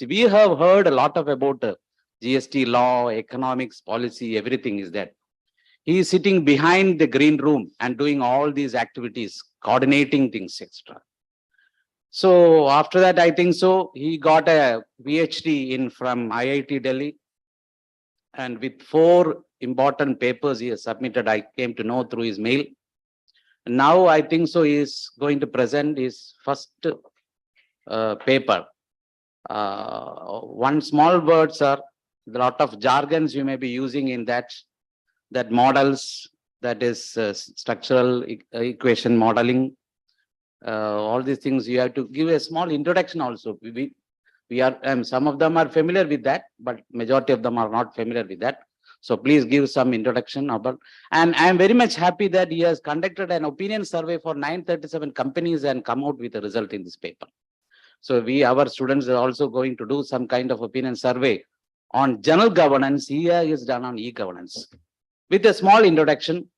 We have heard a lot of about GST law, economics, policy, everything is that. He is sitting behind the green room and doing all these activities, coordinating things, etc. So after that, I think so, he got a PhD from IIT Delhi. And with 4 important papers he has submitted, I came to know through his mail. Now I think so, he is going to present his first paper. One small words are a lot of jargons you may be using in that models, that is structural equation modeling. All these things you have to give a small introduction also. We are some of them are familiar with that, but majority of them are not familiar with that. So please give some introduction about. And I am very much happy that he has conducted an opinion survey for 937 companies and come out with a result in this paper. So our students are also going to do some kind of opinion survey on general governance. Here is done on e-governance. With a small introduction,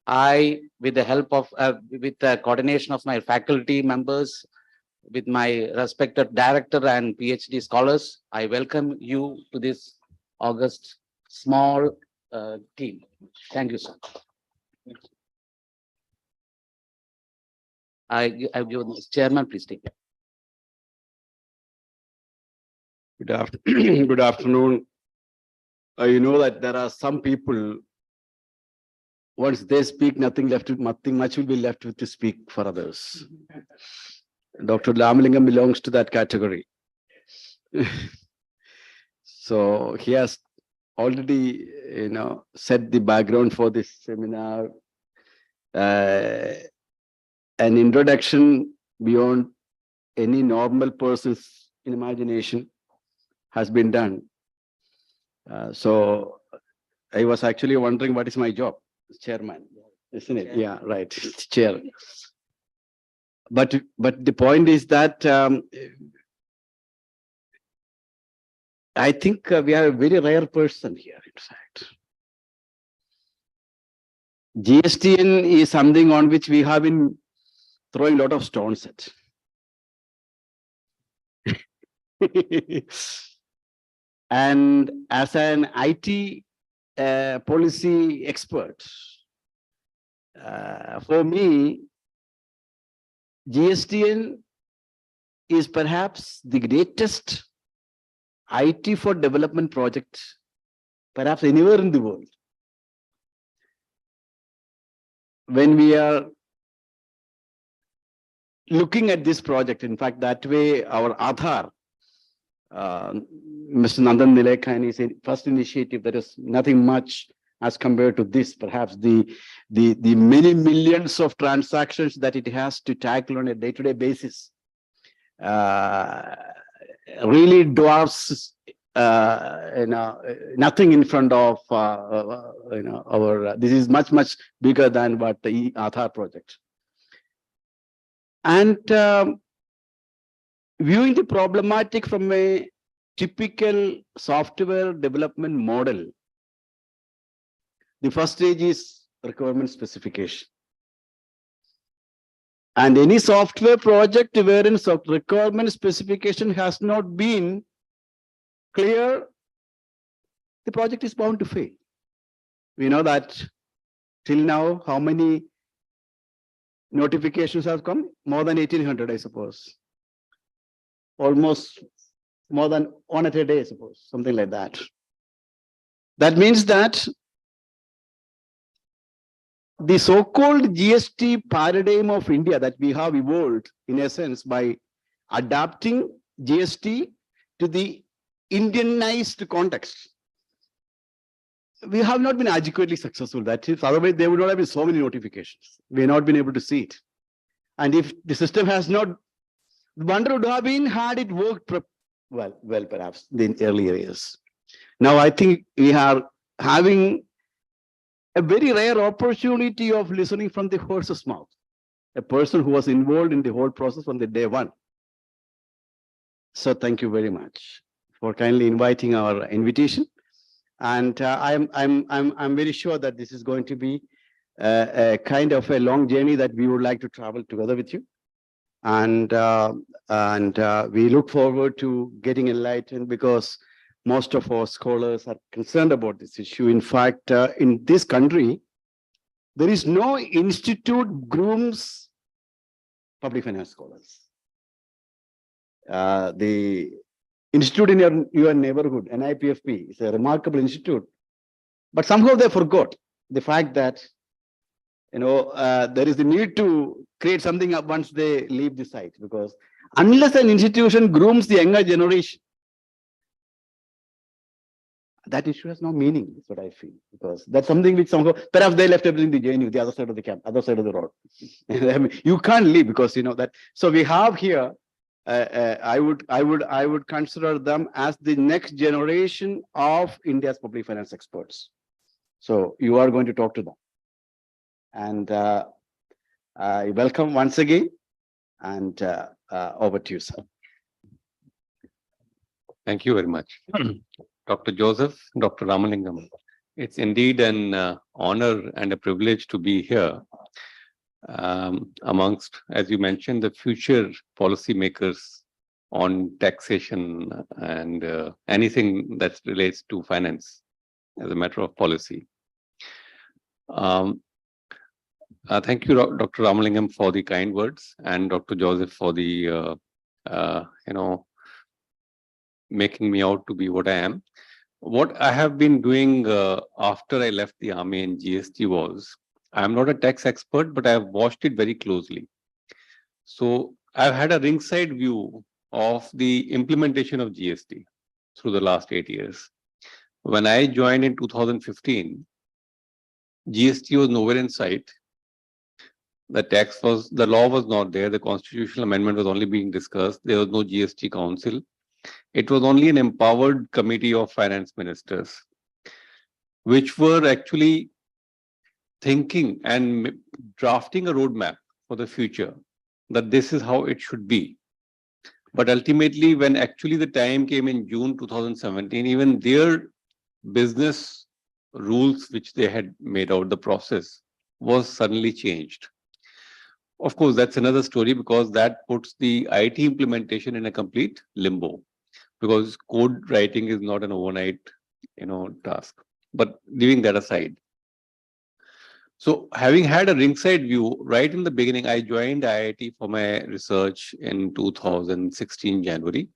with the help of, with the coordination of my faculty members, with my respected director and PhD scholars, I welcome you to this August small team. Thank you, sir. I give the chairman, please take it. Good afternoon. You know that there are some people, once they speak, nothing much will be left to speak for others. Dr. Ramalingam belongs to that category. So he has already, set the background for this seminar. An introduction beyond any normal person's imagination has been done. So I was actually wondering what is my job, chairman, isn't it? Yeah, right, chair. But the point is that I think we are a very rare person here, in fact. GSTN is something on which we have been throwing a lot of stones at. And as an IT policy expert, for me, GSTN is perhaps the greatest IT for development project, perhaps anywhere in the world. When we are looking at this project, in fact, that way our Aadhaar, Mr. Nandan Nilekhan is a first initiative that is nothing much as compared to this. Perhaps the many millions of transactions that it has to tackle on a day-to-day basis really dwarfs nothing in front of our. This is much bigger than what the Aadhaar project. And viewing the problematic from a typical software development model, the first stage is requirement specification. And any software project wherein requirement specification has not been clear, the project is bound to fail. We know that till now, how many notifications have come? More than 1,800, I suppose. Almost more than one a day, I suppose, something like that. That means that the so-called GST paradigm of India that we have evolved, in essence, by adapting GST to the Indianized context, we have not been adequately successful. That is, otherwise there would not have been so many notifications. We have not been able to see it. And if the system has not, the wonder would have been had it worked well, perhaps in earlier years. Now I think we are having a very rare opportunity of listening from the horse's mouth, a person who was involved in the whole process from the day one. So thank you very much for kindly inviting our invitation. And I'm very sure that this is going to be a kind of a long journey that we would like to travel together with you. and we look forward to getting enlightened because most of our scholars are concerned about this issue. In fact, in this country, there is no institute grooms public finance scholars. The institute in your neighborhood, NIPFP, is a remarkable institute, but somehow they forgot the fact that there is the need to create something up once they leave the site, because unless an institution grooms the younger generation, that issue has no meaning, is what I feel, because that's something which somehow, perhaps they left everything to JNU, the other side of the camp, other side of the road. I mean, you can't leave because that. So we have here, I would consider them as the next generation of India's public finance experts. So you are going to talk to them. And I welcome once again, and over to you, sir. Thank you very much. Dr. Joseph, Dr. Ramalingam, it's indeed an honor and a privilege to be here amongst, as you mentioned, the future policymakers on taxation and anything that relates to finance as a matter of policy. Thank you, Dr. Ramalingam, for the kind words, and Dr. Joseph for the, making me out to be what I am. What I have been doing after I left the army in GST was, I'm not a tax expert, but I have watched it very closely. So I've had a ringside view of the implementation of GST through the last 8 years. When I joined in 2015, GST was nowhere in sight. The law was not there. The constitutional amendment was only being discussed. There was no GST council. It was only an empowered committee of finance ministers, which were actually thinking and drafting a roadmap for the future, that this is how it should be. But ultimately, when actually the time came in June 2017, even their business rules, which they had made out, the process was suddenly changed. Of course, that's another story, because that puts the IT implementation in a complete limbo, because code writing is not an overnight, task. But leaving that aside, so having had a ringside view right in the beginning, I joined IIT for my research in 2016 January.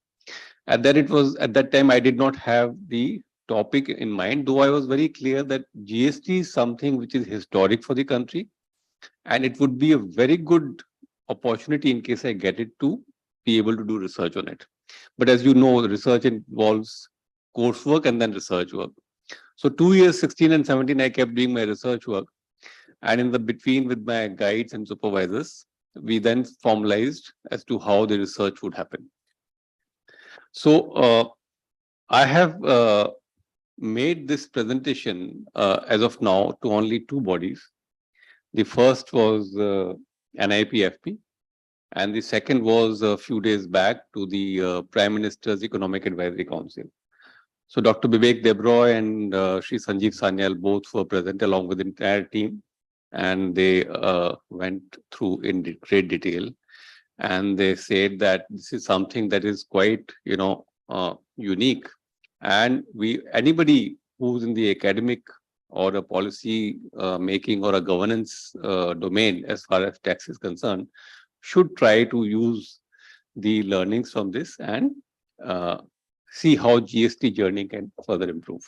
And then at that time, I did not have the topic in mind, though I was very clear that GST is something which is historic for the country. And it would be a very good opportunity in case I get it to be able to do research on it. But as you know, the research involves coursework and then research work. So 2 years, 16 and 17, I kept doing my research work. And in the between with my guides and supervisors, we then formalized as to how the research would happen. So I have made this presentation as of now to only 2 bodies. The first was NIPFP, and the second was a few days back to the Prime Minister's Economic Advisory Council. So Dr. Vivek Debroy and Shri Sanjeev Sanyal both were present along with the entire team, and they went through in great detail. And they said that this is something that is quite, unique. And anybody who's in the academic or a policy making or a governance domain as far as tax is concerned should try to use the learnings from this and see how GST journey can further improve.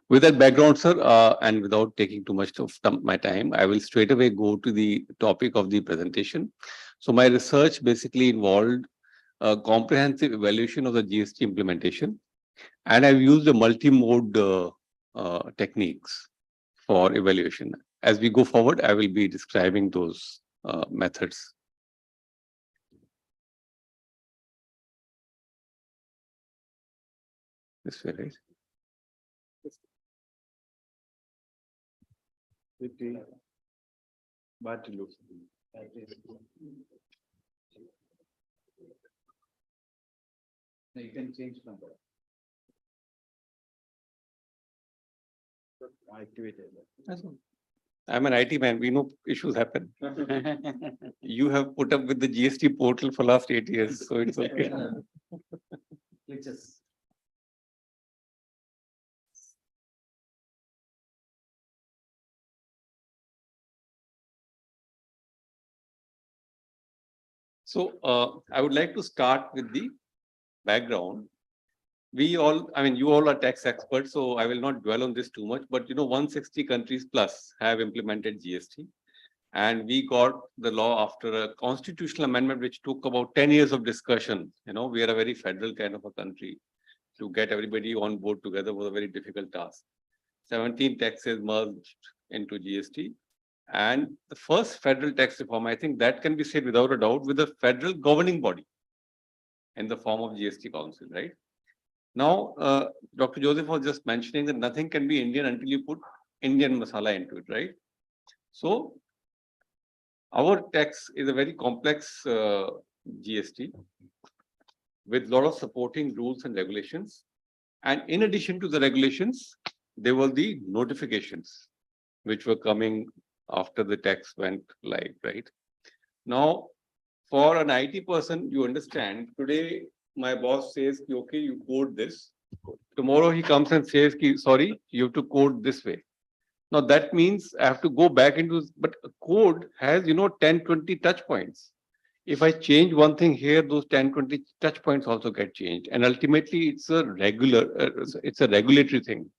With that background, sir, and without taking too much of my time, I will straight away go to the topic of the presentation. So my research basically involved a comprehensive evaluation of the GST implementation, and I've used a multi-mode techniques for evaluation. As we go forward, I will be describing those methods. This way, right? You can change number. Activated. I'm an IT man. We know issues happen. You have put up with the GST portal for last 8 years, so it's okay. Glitches. So I would like to start with the background. We all, I mean, you all are tax experts, so I will not dwell on this too much, but 160 countries plus have implemented GST. And we got the law after a constitutional amendment, which took about 10 years of discussion. We are a very federal kind of a country. To get everybody on board together was a very difficult task. 17 taxes merged into GST. And the first federal tax reform, I think that can be said without a doubt, with a federal governing body in the form of GST Council, right? Now, Dr. Joseph was just mentioning that nothing can be Indian until you put Indian masala into it, right? So, our tax is a very complex GST with a lot of supporting rules and regulations. And in addition to the regulations, there were the notifications which were coming after the tax went live, right? Now, for an IT person, you understand, today my boss says, okay, you code this. Tomorrow he comes and says, sorry, you have to code this way. Now that means I have to go back into, but a code has, 10, 20 touch points. If I change one thing here, those 10, 20 touch points also get changed. And ultimately it's a regulatory thing.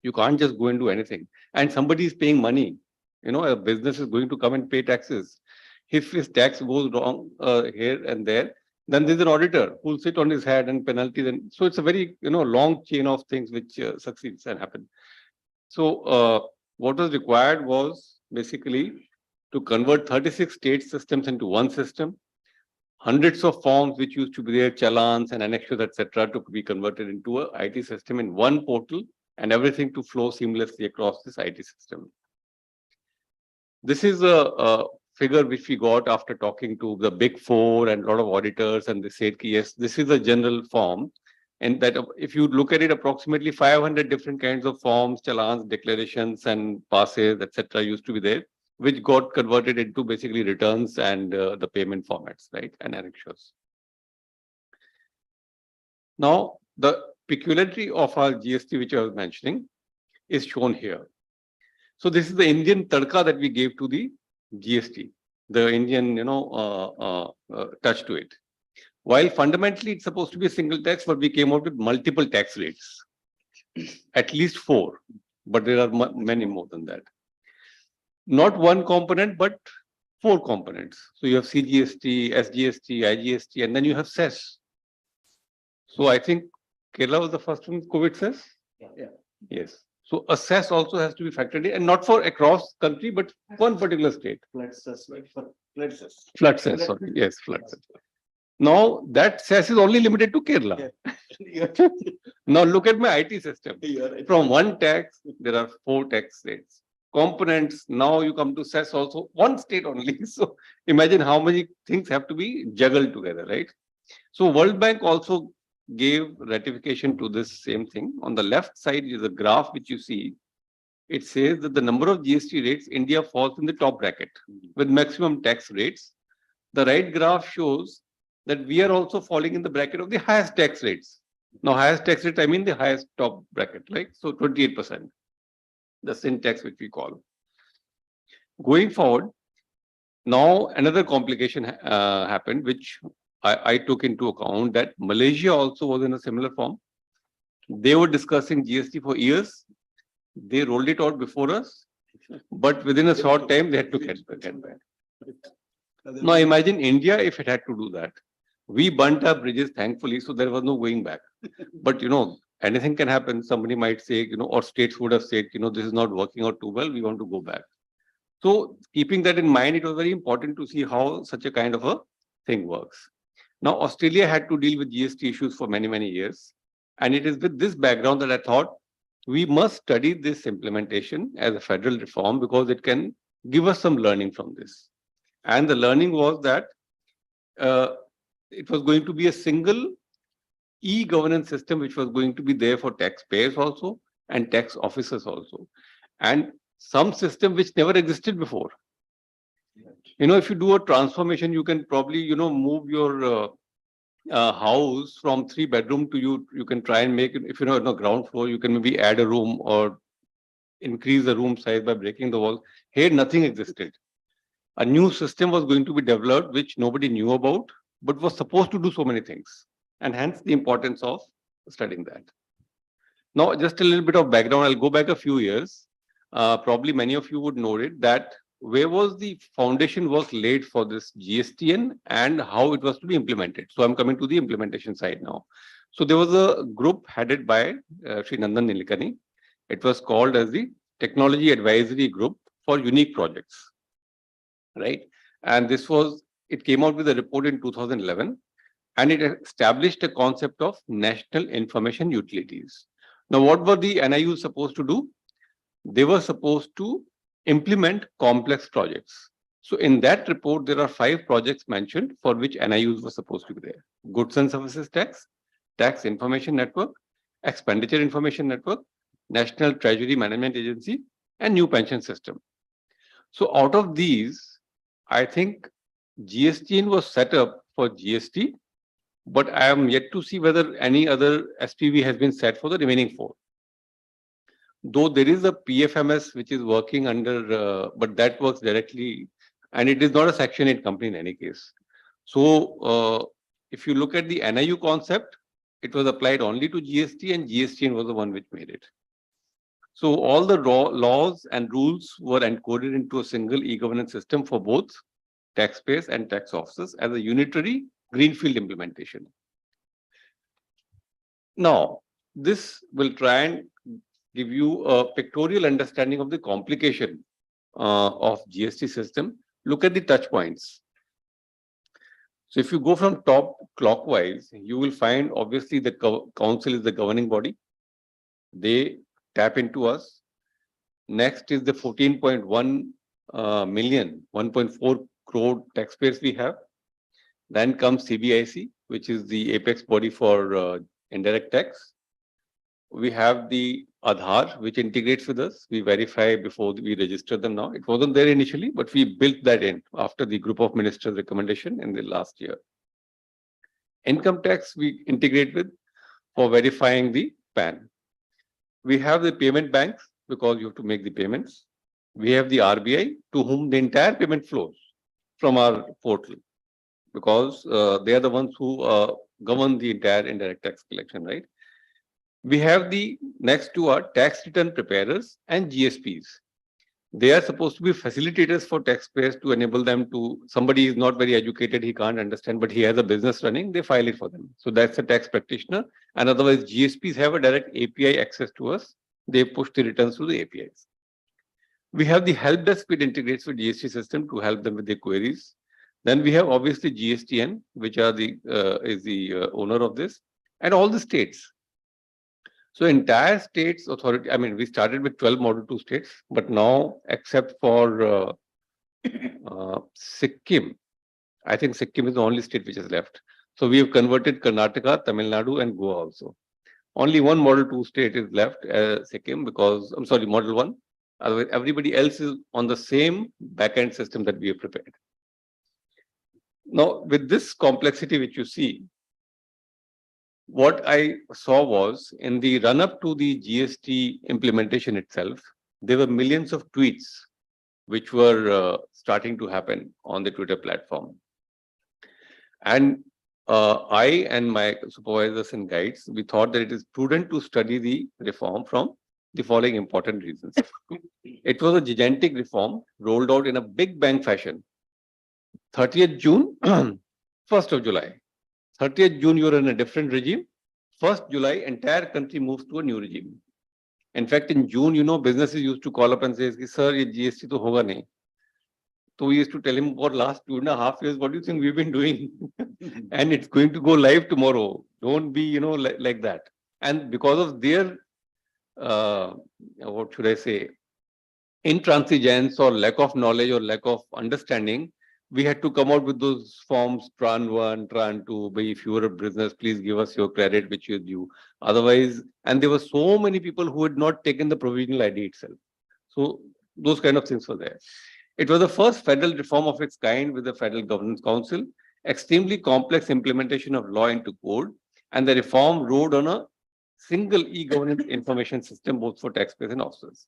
You can't just go and do anything. And somebody is paying money. A business is going to come and pay taxes. If his tax goes wrong here and there, then there's an auditor who will sit on his head and penalties. And so it's a very, long chain of things which succeeds and happen. So what was required was basically to convert 36 state systems into one system. Hundreds of forms which used to be there, challans and annexures, etc., to be converted into a IT system in one portal, and everything to flow seamlessly across this IT system. This is a figure which we got after talking to the big four and a lot of auditors, and they said, yes, this is a general form. And that if you look at it, approximately 500 different kinds of forms, challans, declarations, and passes, etc., used to be there, which got converted into basically returns and the payment formats, right, and annexures. Now, the peculiarity of our GST, which I was mentioning, is shown here. So this is the Indian tadka that we gave to the GST, the Indian, touch to it. While fundamentally it's supposed to be a single tax, but we came out with multiple tax rates, at least 4, but there are many more than that. Not one component, but 4 components. So you have CGST, SGST, IGST, and then you have cess. So I think Kerala was the first one, COVID cess? Yeah. Yes. So a cess also has to be factored in, and not for across country, but one particular state. Flood cess, flood cess. Flood cess, sorry. Yes, flood cess. Now that cess is only limited to Kerala. Yeah. Now look at my IT system. From one tax, there are 4 tax rates. Components, now you come to cess also, one state only. So imagine how many things have to be juggled together, right? So World Bank also gave ratification to this same thing. On the left side is a graph which you see. It says that the number of GST rates, India falls in the top bracket with maximum tax rates. The right graph shows that we are also falling in the bracket of the highest tax rates. Now, highest tax rate, I mean the highest top bracket, right? So 28%, the sin tax which we call. Going forward, now another complication happened, which I took into account, that Malaysia also was in a similar form. They were discussing GST for years. They rolled it out before us, but within a short time, they had to get back. Now imagine India if it had to do that. We burnt our bridges, thankfully, so there was no going back. But anything can happen. Somebody might say, or states would have said, this is not working out too well, we want to go back. So keeping that in mind, it was very important to see how such a kind of a thing works. Now, Australia had to deal with GST issues for many, many years. And it is with this background that I thought we must study this implementation as a federal reform, because it can give us some learning from this. And the learning was that it was going to be a single e-governance system, which was going to be there for taxpayers also and tax officers also. And some system which never existed before. If you do a transformation, you can probably, move your house from 3 bedroom to you can try and make it, if on the ground floor, you can maybe add a room or increase the room size by breaking the wall. Here, nothing existed. A new system was going to be developed, which nobody knew about, but was supposed to do so many things. And hence the importance of studying that. Now, just a little bit of background. I'll go back a few years. Probably many of you would know it, that where was the foundation work laid for this GSTN and how it was to be implemented. So I'm coming to the implementation side now. So there was a group headed by Sri Nandan Nilikani. It was called as the Technology Advisory Group for Unique Projects, right? And it came out with a report in 2011, and it established a concept of national information utilities. Now, what were the NIUs supposed to do? They were supposed to implement complex projects. So in that report, there are 5 projects mentioned for which NIUs were supposed to be there. Goods and Services Tax, Tax Information Network, Expenditure Information Network, National Treasury Management Agency, and New Pension System. So out of these, I think GSTN was set up for GST, but I am yet to see whether any other SPV has been set for the remaining 4. Though there is a PFMS which is working under, but that works directly, and it is not a Section 8 company in any case. So if you look at the NIU concept, it was applied only to GST, and GSTN was the one which made it. So all the laws and rules were encoded into a single e-governance system for both taxpayers and tax officers as a unitary greenfield implementation. Now, this will try and give you a pictorial understanding of the complication of GST system. Look at the touch points. So if you go from top clockwise, you will find obviously the council is the governing body. They tap into us. Next is the 14.1 million, 1.4 crore taxpayers we have. Then comes CBIC, which is the apex body for indirect tax. We have the Aadhaar, which integrates with us. We verify before we register them now. It wasn't there initially, but we built that in after the group of ministers' recommendation in the last year. Income tax we integrate with for verifying the PAN. We have the payment banks because you have to make the payments. We have the RBI to whom the entire payment flows from our portal because they are the ones who govern the entire indirect tax collection, right? We have the next 2 are tax return preparers and GSPs. They are supposed to be facilitators for taxpayers to enable them to, somebody is not very educated, he can't understand, but he has a business running, they file it for them. So that's a tax practitioner. And otherwise, GSPs have a direct API access to us. They push the returns through the APIs. We have the help desk which integrates with GST system to help them with their queries. Then we have obviously GSTN, which are is the owner of this, and all the states. So entire states authority, I mean, we started with 12 Model 2 states, but now except for Sikkim, I think Sikkim is the only state which is left. So we have converted Karnataka, Tamil Nadu and Goa also. Only one Model 2 state is left, Sikkim, because, I'm sorry, Model 1. Otherwise, everybody else is on the same backend system that we have prepared. Now, with this complexity which you see, what I saw was in the run-up to the GST implementation itself, there were millions of tweets which were starting to happen on the Twitter platform. And I and my supervisors and guides, we thought that it is prudent to study the reform from the following important reasons. It was a gigantic reform rolled out in a big bang fashion. 30th June, 1st of July. 30th June, you're in a different regime. 1st July, entire country moves to a new regime. In fact, in June, businesses used to call up and say, sir, ye GST to hoga nahi. So we used to tell him for last 2.5 years, what do you think we've been doing? And it's going to go live tomorrow. Don't be, like that. And because of their, what should I say, intransigence or lack of knowledge or lack of understanding, we had to come out with those forms, Tran 1, Tran 2, but if you were a business, please give us your credit, which is due. Otherwise, and there were so many people who had not taken the provisional ID itself. So those kind of things were there. It was the first federal reform of its kind with the Federal Governance Council, extremely complex implementation of law into code, and the reform rode on a single e-governance information system both for taxpayers and officers.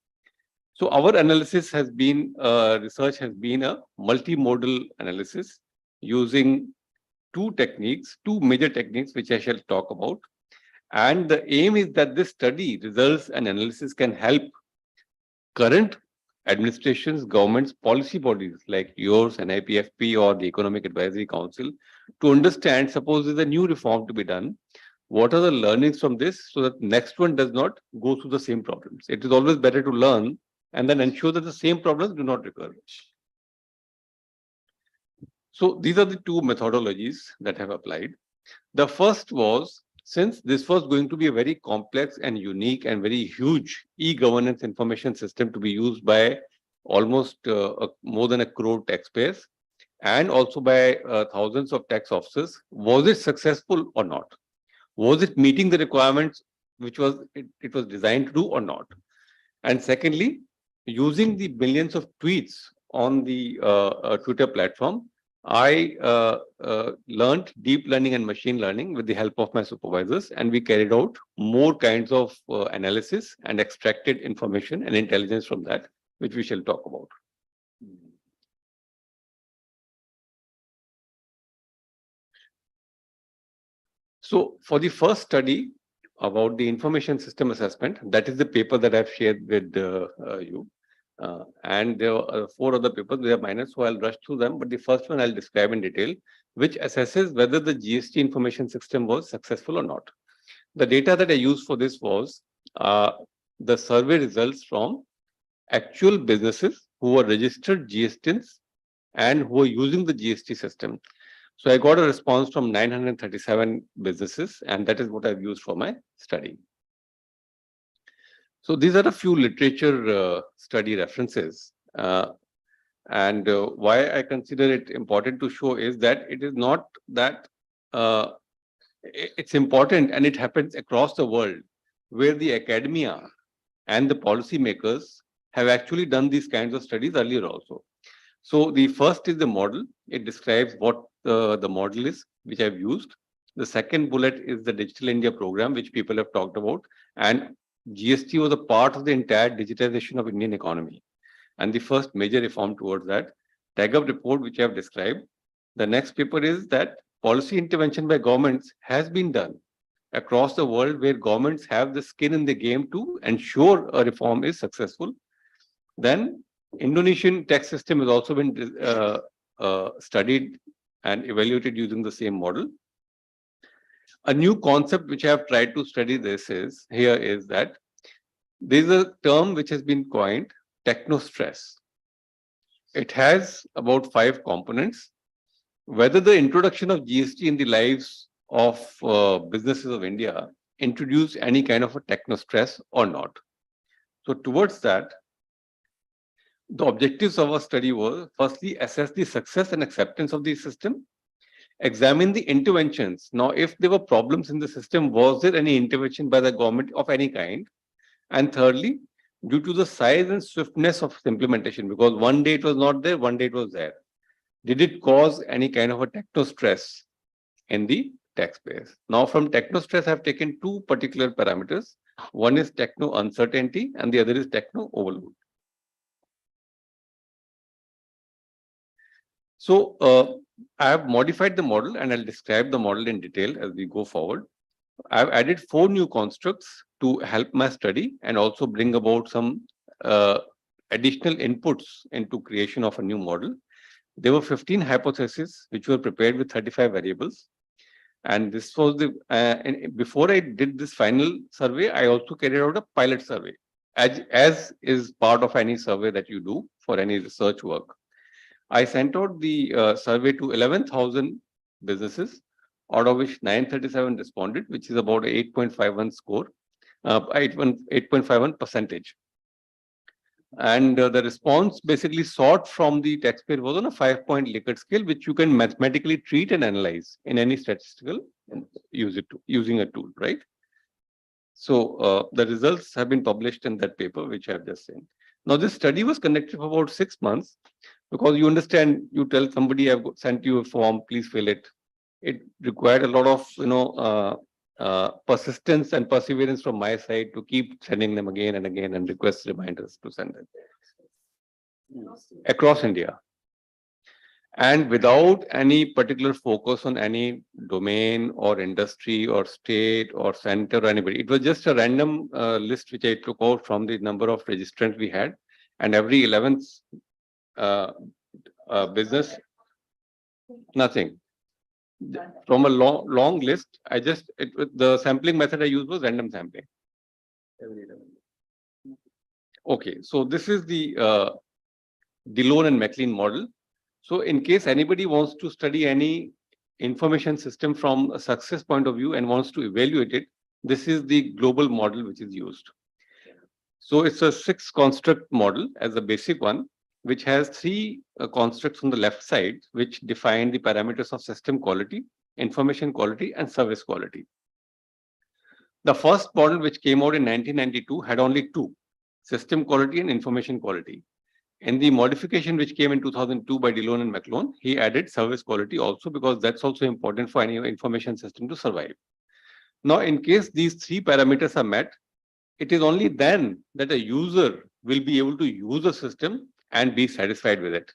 So our analysis has been, research has been a multimodal analysis using two major techniques, which I shall talk about. And the aim is that this study, results and analysis can help current administrations, governments, policy bodies like yours, NIPFP or the Economic Advisory Council to understand, suppose there's a new reform to be done, what are the learnings from this so that next one does not go through the same problems. It is always better to learn and then ensure that the same problems do not recur. So these are the two methodologies that have applied. The first was, since this was going to be a very complex and unique and very huge e-governance information system to be used by almost more than 1 crore taxpayers and also by thousands of tax officers, was it successful or not? Was it meeting the requirements which it was designed to do or not? And secondly, using the millions of tweets on the Twitter platform, I learned deep learning and machine learning with the help of my supervisors, and we carried out more kinds of analysis and extracted information and intelligence from that, which we shall talk about. So for the first study about the information system assessment, that is the paper that I've shared with you. And there are 4 other papers, they are minor, so I'll rush through them. But the first one I'll describe in detail, which assesses whether the GST information system was successful or not. The data that I used for this was the survey results from actual businesses who were registered GSTians and who are using the GST system. So I got a response from 937 businesses, and that is what I've used for my study. So these are a few literature study references. And why I consider it important to show is that it is not that it's important, and it happens across the world where the academia and the policymakers have actually done these kinds of studies earlier also. So the first is the model. It describes what the model is, which I've used. The second bullet is the Digital India program, which people have talked about. And GST was a part of the entire digitization of Indian economy. And the first major reform towards that, TAGUP report, which I have described. The next paper is that policy intervention by governments has been done across the world where governments have the skin in the game to ensure a reform is successful. Then Indonesian tax system has also been studied and evaluated using the same model. A new concept which I have tried to study this is that there is a term which has been coined, techno stress. It has about 5 components. Whether the introduction of GST in the lives of businesses of India introduced any kind of a techno stress or not. So towards that, the objectives of our study were, firstly, assess the success and acceptance of the system, examine the interventions. Now, if there were problems in the system, was there any intervention by the government of any kind? And thirdly, due to the size and swiftness of implementation, because one day it was not there, one day it was there, did it cause any kind of a techno stress in the taxpayers? Now, from techno stress, I've taken 2 particular parameters. One is techno uncertainty and the other is techno overload. So I have modified the model, and I'll describe the model in detail as we go forward. I've added 4 new constructs to help my study and also bring about some additional inputs into creation of a new model. There were 15 hypotheses which were prepared with 35 variables. And this was the, and before I did this final survey, I also carried out a pilot survey, as is part of any survey that you do for any research work. I sent out the survey to 11,000 businesses, out of which 937 responded, which is about 8.51 score, 8.51 percentage. And the response basically sought from the taxpayer was on a 5-point Likert scale, which you can mathematically treat and analyze in any statistical using a tool, right? So the results have been published in that paper, which I have just seen. Now, this study was conducted for about 6 months because you understand, you tell somebody, I've sent you a form, please fill it. It required a lot of, persistence and perseverance from my side to keep sending them again and again and request reminders to send them across India. And without any particular focus on any domain or industry or state or center or anybody. It was just a random list which I took out from the number of registrants we had. And every 11th business, nothing. From a long list, the sampling method I used was random sampling. Okay, so this is the Dillon and McLean model. So in case anybody wants to study any information system from a success point of view and wants to evaluate it, this is the global model which is used. So it's a 6 construct model as a basic one, which has 3 constructs on the left side, which define the parameters of system quality, information quality, and service quality. The first model, which came out in 1992, had only 2, system quality and information quality. In the modification which came in 2002 by Dillon and McLean, he added service quality also, because that's also important for any information system to survive. Now, in case these 3 parameters are met, it is only then that a user will be able to use a system and be satisfied with it.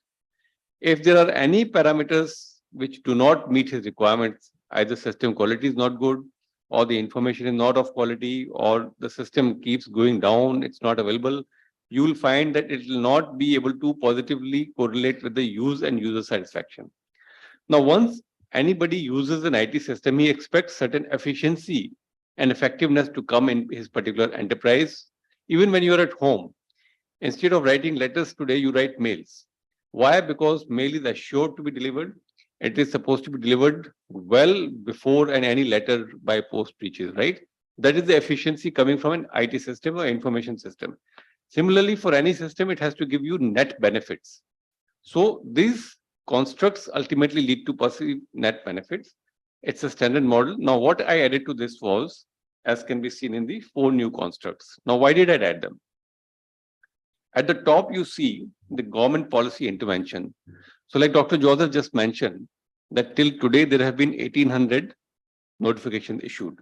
If there are any parameters which do not meet his requirements, either system quality is not good, or the information is not of quality, or the system keeps going down, it's not available, you will find that it will not be able to positively correlate with the use and user satisfaction. Now, once anybody uses an IT system, he expects certain efficiency and effectiveness to come in his particular enterprise. Even when you are at home, instead of writing letters today, you write mails. Why? Because mail is assured to be delivered. It is supposed to be delivered well before any letter by post reaches, right? That is the efficiency coming from an IT system or information system. Similarly, for any system, it has to give you net benefits. So these constructs ultimately lead to perceived net benefits. It's a standard model. Now, what I added to this was, as can be seen in the 4 new constructs. Now, why did I add them? At the top, you see the government policy intervention. So like Dr. Joseph just mentioned, that till today, there have been 1,800 notifications issued.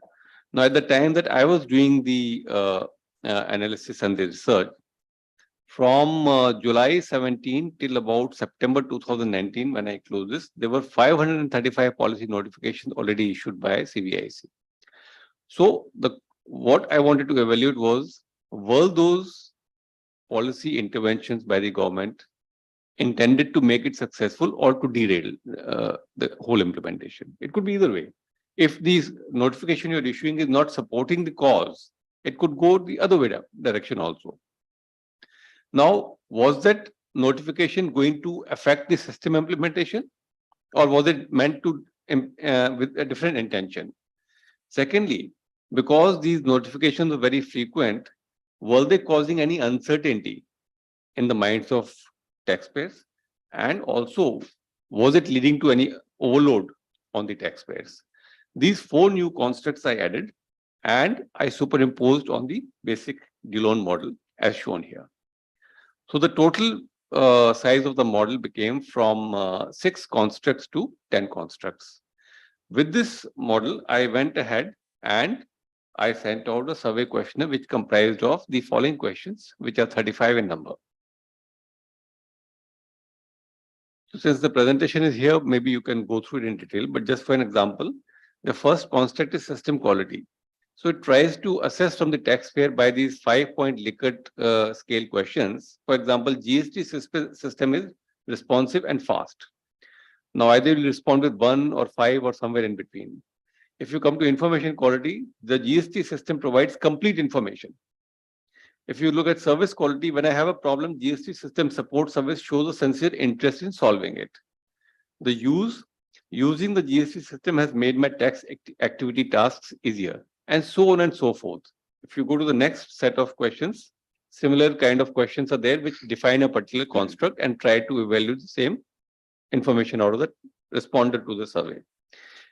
Now, at the time that I was doing the analysis and the research, from July 17 till about September 2019, when I closed this, there were 535 policy notifications already issued by CBIC. So what I wanted to evaluate was, were those policy interventions by the government intended to make it successful or to derail the whole implementation? It could be either way. If these notification you're issuing is not supporting the cause, it could go the other way direction also. Now, was that notification going to affect the system implementation, or was it meant to with a different intention? Secondly, because these notifications are very frequent, were they causing any uncertainty in the minds of taxpayers? And also, was it leading to any overload on the taxpayers? These 4 new constructs I added, and I superimposed on the basic Dillon model as shown here. So the total size of the model became from 6 constructs to 10 constructs. With this model, I went ahead and I sent out a survey questionnaire which comprised of the following questions, which are 35 in number. So since the presentation is here, maybe you can go through it in detail, but just for an example, the first construct is system quality. So it tries to assess from the taxpayer by these 5-point Likert scale questions. For example, GST system is responsive and fast. Now, either you will respond with 1 or 5 or somewhere in between. If you come to information quality, the GST system provides complete information. If you look at service quality, when I have a problem, GST system support service shows a sincere interest in solving it. The using the GST system has made my tax activity tasks easier, and so on and so forth. If you go to the next set of questions, similar kind of questions are there which define a particular construct and try to evaluate the same information out of the responded to the survey.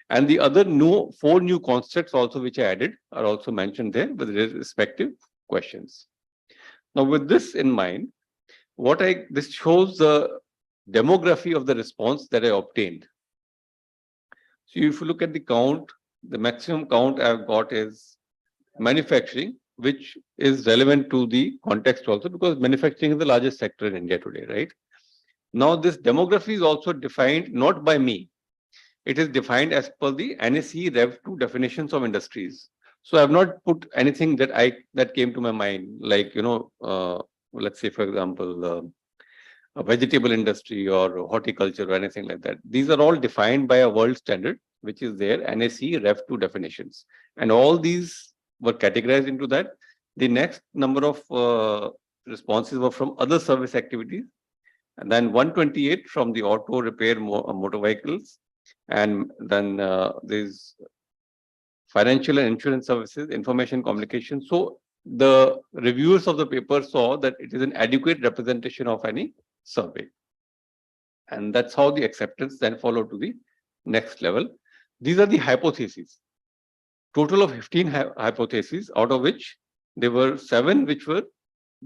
And the other 4 new constructs also which I added are also mentioned there with respective questions. Now, with this in mind, This shows the demography of the response that I obtained. So if you look at the count, the maximum count I've got is manufacturing, which is relevant to the context also because manufacturing is the largest sector in India today, right? Now, this demography is also defined not by me. It is defined as per the NSE Rev 2 definitions of industries. So I have not put anything that came to my mind, like, let's say, for example, a vegetable industry or horticulture or anything like that. These are all defined by a world standard, which is their NSE Rev 2 definitions. And all these were categorized into that. The next number of responses were from other service activities. And then 128 from the auto repair motor vehicles. And then there's financial and insurance services, information communication. So the reviewers of the paper saw that it is an adequate representation of any survey. And that's how the acceptance then followed to the next level. These are the hypotheses. Total of 15 hypotheses, out of which there were 7 which were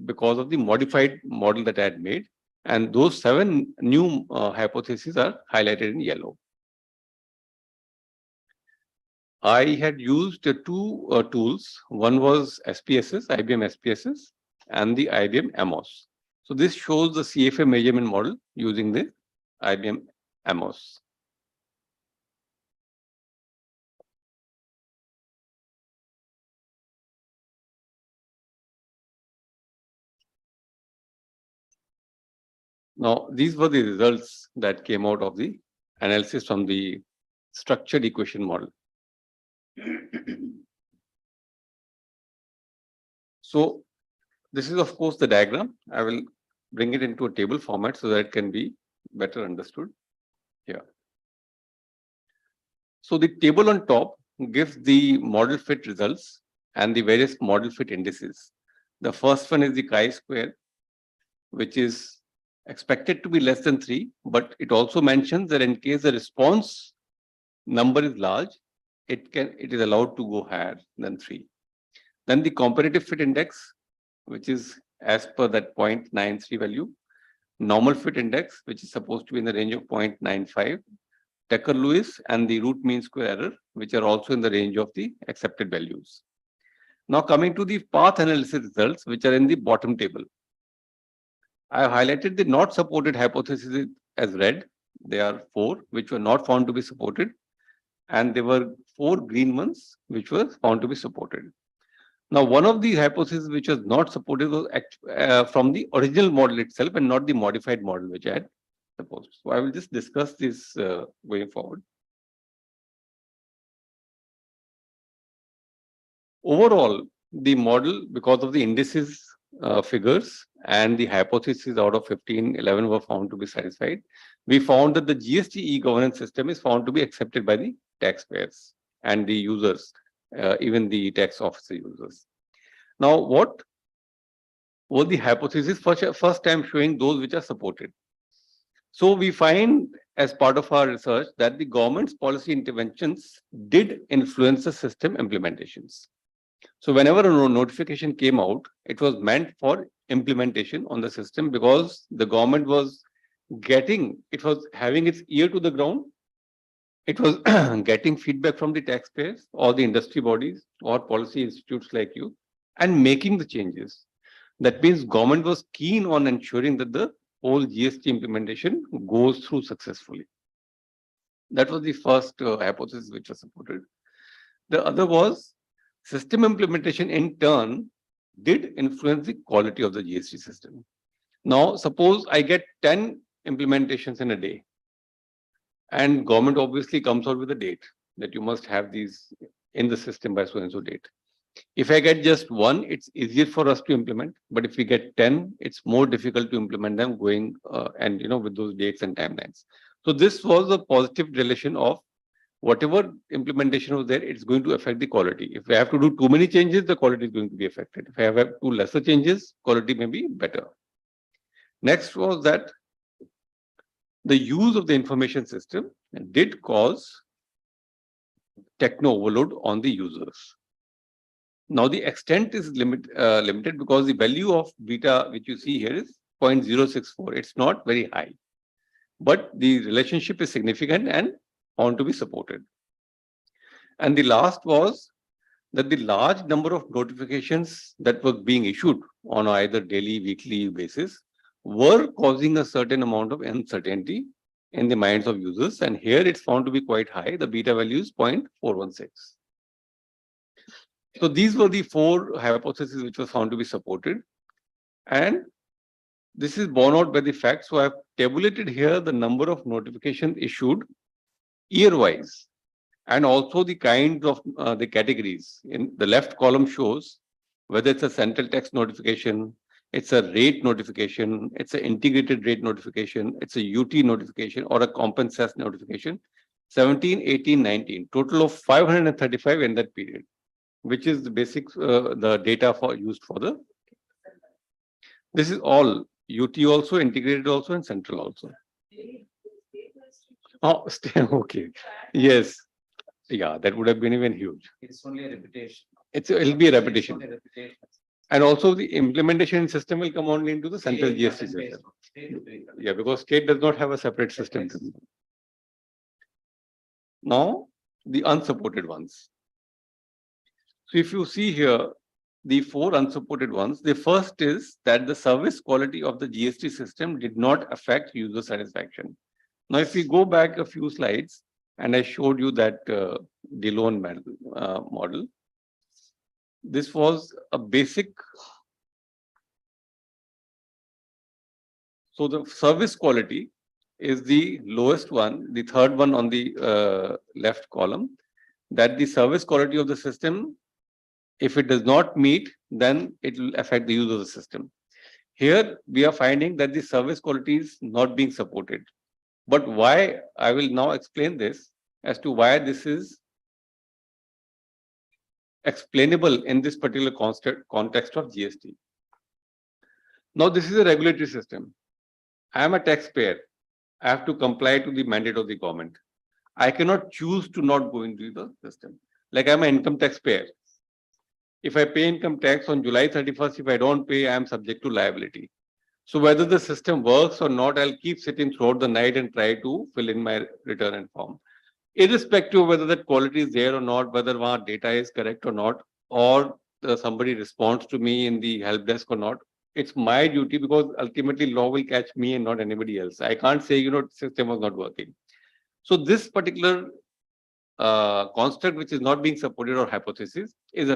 because of the modified model that I had made. And those 7 new hypotheses are highlighted in yellow. I had used 2 tools. One was SPSS, IBM SPSS, and the IBM AMOS. So this shows the CFA measurement model using the IBM AMOS. Now, these were the results that came out of the analysis from the structured equation model. So this is, of course, the diagram. I will bring it into a table format so that it can be better understood here. So the table on top gives the model fit results and the various model fit indices. The first one is the chi-square, which is expected to be less than 3, but it also mentions that in case the response number is large, it is allowed to go higher than 3. Then the comparative fit index, which is as per that 0.93 value, normal fit index, which is supposed to be in the range of 0.95, Tucker-Lewis and the root mean square error, which are also in the range of the accepted values. Now coming to the path analysis results, which are in the bottom table. I have highlighted the not supported hypotheses as red. There are 4 which were not found to be supported, and there were 4 green ones which were found to be supported. Now, one of these hypotheses which was not supported was from the original model itself and not the modified model which I had supposed. So I will just discuss this going forward. Overall, the model, because of the indices figures and the hypotheses out of 15, 11 were found to be satisfied. We found that the GST e-governance system is found to be accepted by the taxpayers and the users, even the tax officer users. Now, what were the hypotheses? First time showing those which are supported. So we find as part of our research that the government's policy interventions did influence the system implementations. So whenever a notification came out, it was meant for implementation on the system because the government was having its ear to the ground. It was getting feedback from the taxpayers or the industry bodies or policy institutes like you and making the changes. That means government was keen on ensuring that the whole GST implementation goes through successfully. That was the first hypothesis which was supported. The other was system implementation in turn did influence the quality of the GST system. Now, suppose I get 10 implementations in a day, and government obviously comes out with a date that you must have these in the system by so and so date. If I get just 1, it's easier for us to implement. But if we get 10, it's more difficult to implement them going and with those dates and timelines. So this was a positive relation of whatever implementation was there, it's going to affect the quality. If I have to do too many changes, the quality is going to be affected. If I have 2 lesser changes, quality may be better. Next was that the use of the information system did cause techno overload on the users. Now the extent is limited because the value of beta which you see here is 0.064. It's not very high, but the relationship is significant and found to be supported. And the last was that the large number of notifications that were being issued on either daily, weekly basis were causing a certain amount of uncertainty in the minds of users. And here it's found to be quite high. The beta value is 0.416. So these were the four hypotheses which was found to be supported. And this is borne out by the fact. So I've tabulated here the number of notifications issued year-wise, and also the kinds of the categories. In the left column shows whether it's a central text notification, it's a rate notification, it's an integrated rate notification, it's a UT notification, or a compensation notification. 17, 18, 19, total of 535 in that period, which is the basic the data for used for the. This is all UT also, integrated also, and central also. Oh, okay. Yes. Yeah, that would have been even huge. It's only a repetition. It'll be a repetition. It's only a repetition. And also the implementation system will come only into the central GST system. Yeah, because state does not have a separate system. Now, the unsupported ones. So if you see here, the four unsupported ones, the first is that the service quality of the GST system did not affect user satisfaction. Now, if we go back a few slides, and I showed you that Dillon model, this was a basic. So the service quality is the lowest one, the third one on the left column, that the service quality of the system, if it does not meet, then it will affect the use of the system. Here we are finding that the service quality is not being supported. But why? I will now explain this as to why this is explainable in this particular context of GST. Now, this is a regulatory system. I am a taxpayer. I have to comply to the mandate of the government. I cannot choose to not go into the system. Like I'm an income taxpayer. If I pay income tax on July 31st, if I don't pay, I am subject to liability. So whether the system works or not, I'll keep sitting throughout the night and try to fill in my return and form. Irrespective of whether that quality is there or not, whether our data is correct or not, or somebody responds to me in the help desk or not, it's my duty, because ultimately law will catch me and not anybody else. I can't say, system was not working. So this particular construct which is not being supported, or hypothesis, is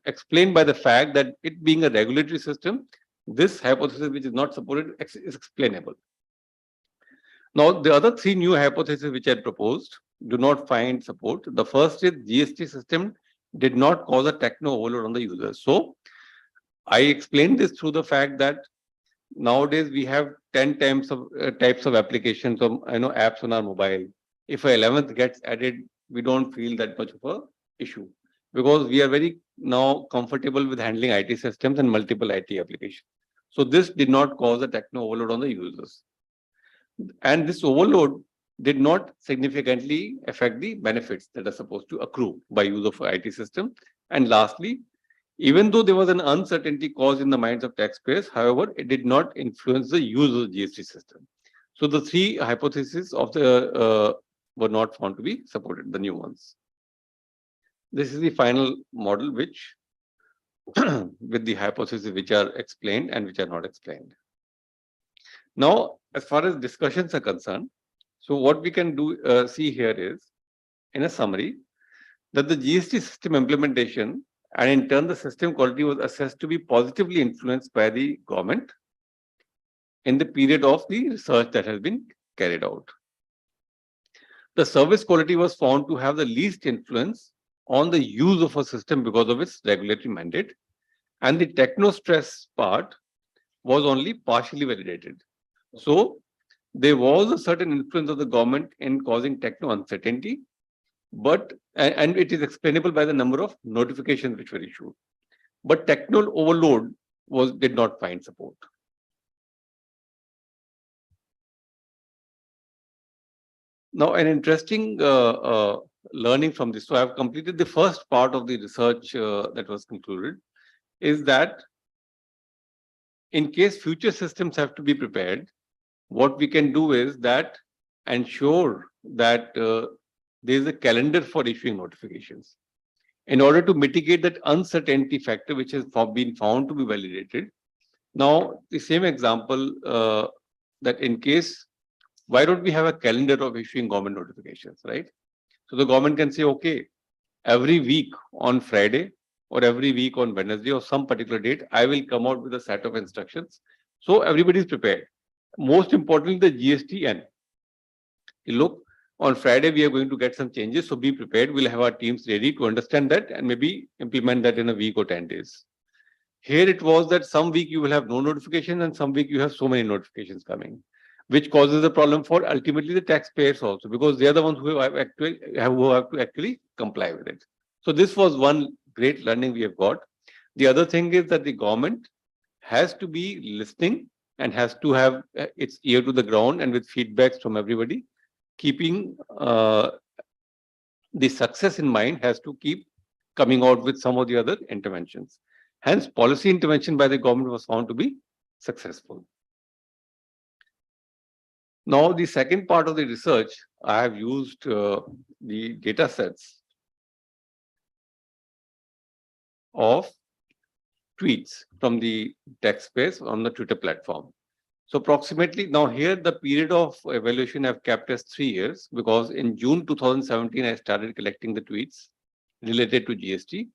explained by the fact that it being a regulatory system, this hypothesis which is not supported is explainable. Now, the other three new hypotheses which I proposed do not find support. The first is GST system did not cause a techno overload on the users. So I explained this through the fact that nowadays we have 10 types of applications or apps on our mobile. If a 11th gets added, we don't feel that much of a issue, because we are very now comfortable with handling IT systems and multiple IT applications. So this did not cause a techno overload on the users. And this overload did not significantly affect the benefits that are supposed to accrue by use of IT system. And lastly, even though there was an uncertainty caused in the minds of taxpayers, however, it did not influence the use of the GST system. So the three hypotheses of the were not found to be supported, the new ones. This is the final model which with the hypotheses which are explained and which are not explained. Now, as far as discussions are concerned, so what we can do see here is, in a summary, that the GST system implementation and in turn the system quality was assessed to be positively influenced by the government in the period of the research that has been carried out. The service quality was found to have the least influence on the use of a system because of its regulatory mandate, and the techno stress part was only partially validated. So there was a certain influence of the government in causing techno uncertainty, but and it is explainable by the number of notifications which were issued. But techno overload did not find support. Now, an interesting learning from this. So I have completed the first part of the research that was concluded, is that in case future systems have to be prepared, what we can do is that ensure that there is a calendar for issuing notifications in order to mitigate that uncertainty factor which has been found to be validated. Now, the same example that in case, why don't we have a calendar of issuing government notifications, right? So the government can say, okay, every week on Friday or every week on Wednesday or some particular date, I will come out with a set of instructions. So everybody is prepared. Most importantly, the GSTN. Look, on Friday, we are going to get some changes. So be prepared. We'll have our teams ready to understand that and maybe implement that in a week or 10 days. Here it was that some week you will have no notification and some week you have so many notifications coming, which causes a problem for ultimately the taxpayers also, because they are the ones who have to actually comply with it. So this was one great learning we have got. The other thing is that the government has to be listening and has to have its ear to the ground and with feedbacks from everybody, keeping the success in mind, has to keep coming out with some of the other interventions. Hence, policy intervention by the government was found to be successful. Now, the second part of the research, I have used the data sets of tweets from the taxpayers on the Twitter platform. So approximately, now here the period of evaluation I've kept as 3 years, because in June 2017, I started collecting the tweets related to GST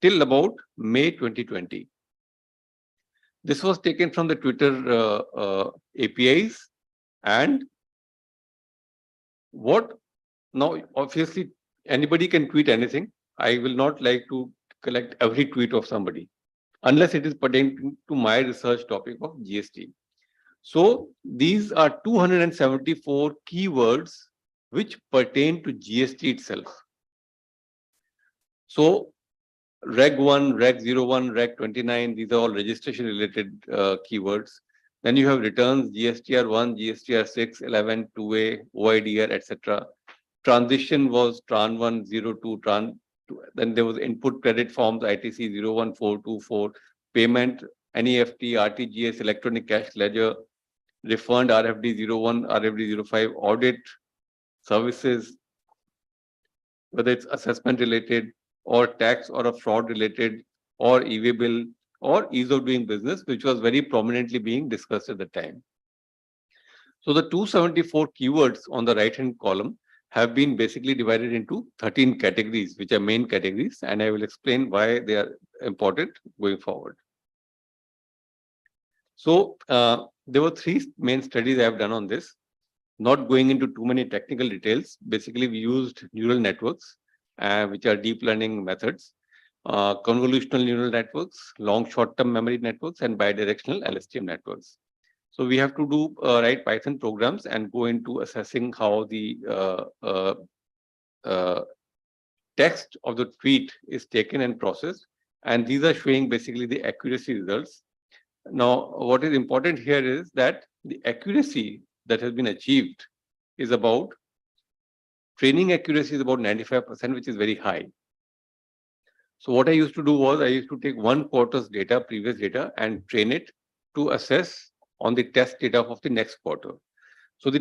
till about May 2020. This was taken from the Twitter APIs. And what now, obviously, anybody can tweet anything. I will not like to collect every tweet of somebody unless it is pertaining to my research topic of GST. So these are 274 keywords which pertain to GST itself. So Reg 1, Reg 01, Reg 29, these are all registration related keywords. Then you have returns, GSTR 1, GSTR 6, 11, 2A, OIDR, etc. Transition was Tran 1, 02, Tran 2. Then there was input credit forms, ITC 01424, payment, NEFT, RTGS, electronic cash ledger, refund, RFD 01, RFD 05, audit, services, whether it's assessment related or tax or a fraud related or e-way bill or ease of doing business, which was very prominently being discussed at the time. So the 274 keywords on the right-hand column have been basically divided into 13 categories, which are main categories, and I will explain why they are important going forward. So there were 3 main studies I have done on this. Not going into too many technical details, basically we used neural networks, which are deep learning methods, convolutional neural networks, long short-term memory networks, and bidirectional LSTM networks. So we have to do write Python programs and go into assessing how the text of the tweet is taken and processed. And these are showing basically the accuracy results. Now, what is important here is that the accuracy that has been achieved is about, training accuracy is about 95%, which is very high. So what I used to do was I used to take 1 quarter's data, previous data, and train it to assess on the test data of the next quarter. So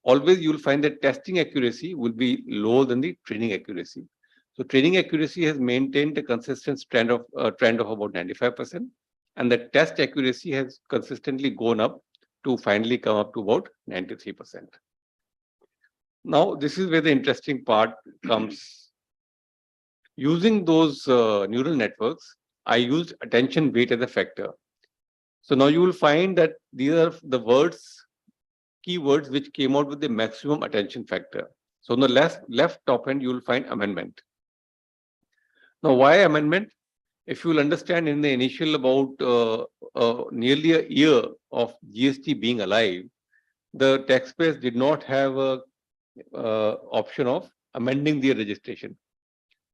always you'll find that testing accuracy will be lower than the training accuracy. So training accuracy has maintained a consistent trend of about 95%, and the test accuracy has consistently gone up to finally come up to about 93%. Now, this is where the interesting part comes. Using those neural networks, I used attention weight as a factor. So now you will find that these are the keywords which came out with the maximum attention factor. So on the left top end, you will find amendment. Now, why amendment? If you will understand, in the initial about nearly a year of GST being alive, the taxpayers did not have a option of amending their registration.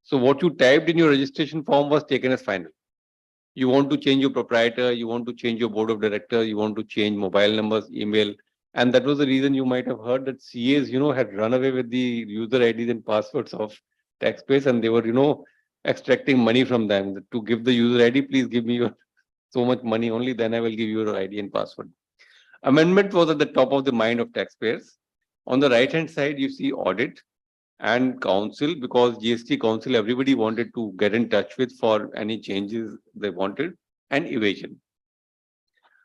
So what you typed in your registration form was taken as final. You want to change your proprietor, you want to change your board of directors, you want to change mobile numbers, email. And that was the reason you might have heard that CAs, had run away with the user IDs and passwords of taxpayers, and they were, extracting money from them to give the user ID, please give me your. so much money only, then I will give you your ID and password. Amendment was at the top of the mind of taxpayers. On the right hand side, you see audit and council, because GST council, everybody wanted to get in touch with for any changes they wanted, and evasion.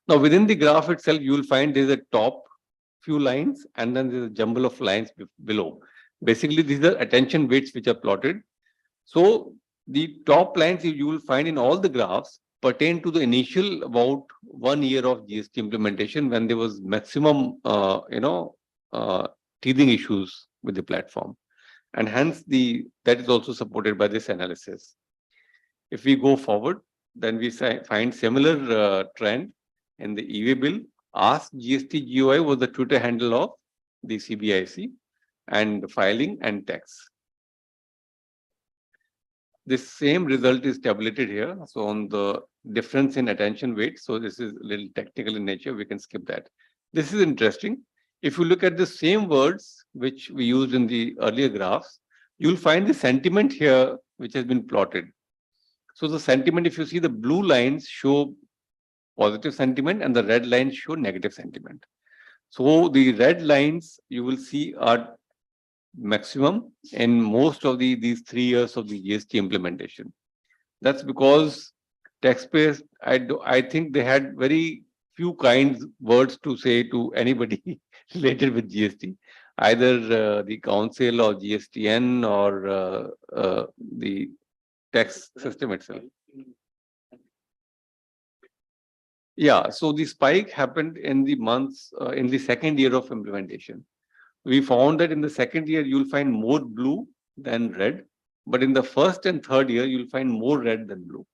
Now, within the graph itself, you will find there's a top few lines and then there's a jumble of lines below. Basically, these are attention weights which are plotted. So the top lines you will find in all the graphs pertain to the initial about 1 year of GST implementation, when there was maximum, teething issues with the platform. And hence that is also supported by this analysis. If we go forward, then we find similar trend in the EV bill. Ask GST GUI was the Twitter handle of the CBIC, and filing and tax. This same result is tabulated here. So on the difference in attention weight, so this is a little technical in nature, we can skip that. This is interesting. If you look at the same words which we used in the earlier graphs, you'll find the sentiment here which has been plotted. So the sentiment, if you see, the blue lines show positive sentiment and the red lines show negative sentiment. So the red lines you will see are maximum in most of these 3 years of the GST implementation. That's because taxpayers, I think they had very few kinds words to say to anybody related with GST, either the council or GSTN or the tax system itself. Yeah, so the spike happened in the months in the second year of implementation. We found that in the second year you'll find more blue than red, but in the first and third year you'll find more red than blue,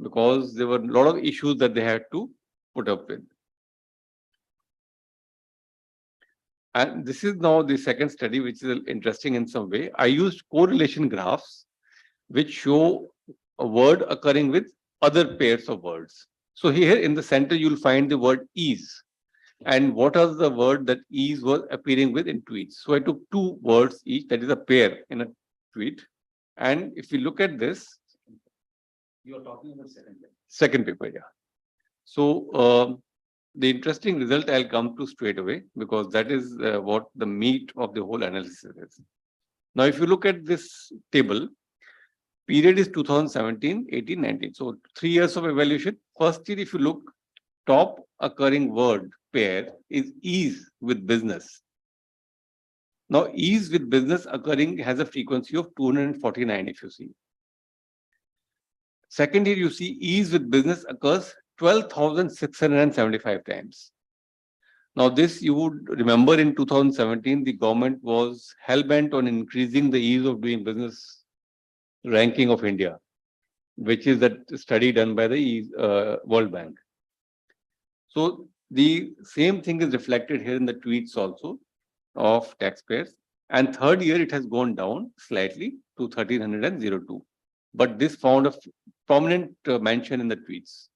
because there were a lot of issues that they had to put up with. And this is now the second study, which is interesting in some way. I used correlation graphs which show a word occurring with other pairs of words. So here in the center, you'll find the word ease. And what was the word that ease was appearing with in tweets? So I took 2 words each, that is a pair in a tweet. And if you look at this, You are talking about second paper, yeah. So the interesting result I'll come to straight away, because that is what the meat of the whole analysis is. Now, if you look at this table, period is 2017, 18, 19. So 3 years of evaluation. First year, if you look, top occurring word pair is ease with business. Now, ease with business occurring has a frequency of 249, if you see. Second year, you see ease with business occurs 12,675 times. Now, this you would remember in 2017, the government was hell-bent on increasing the ease of doing business ranking of India, which is that study done by the World Bank. So the same thing is reflected here in the tweets also of taxpayers. And third year, it has gone down slightly to 1,302. But this found a prominent mention in the tweets.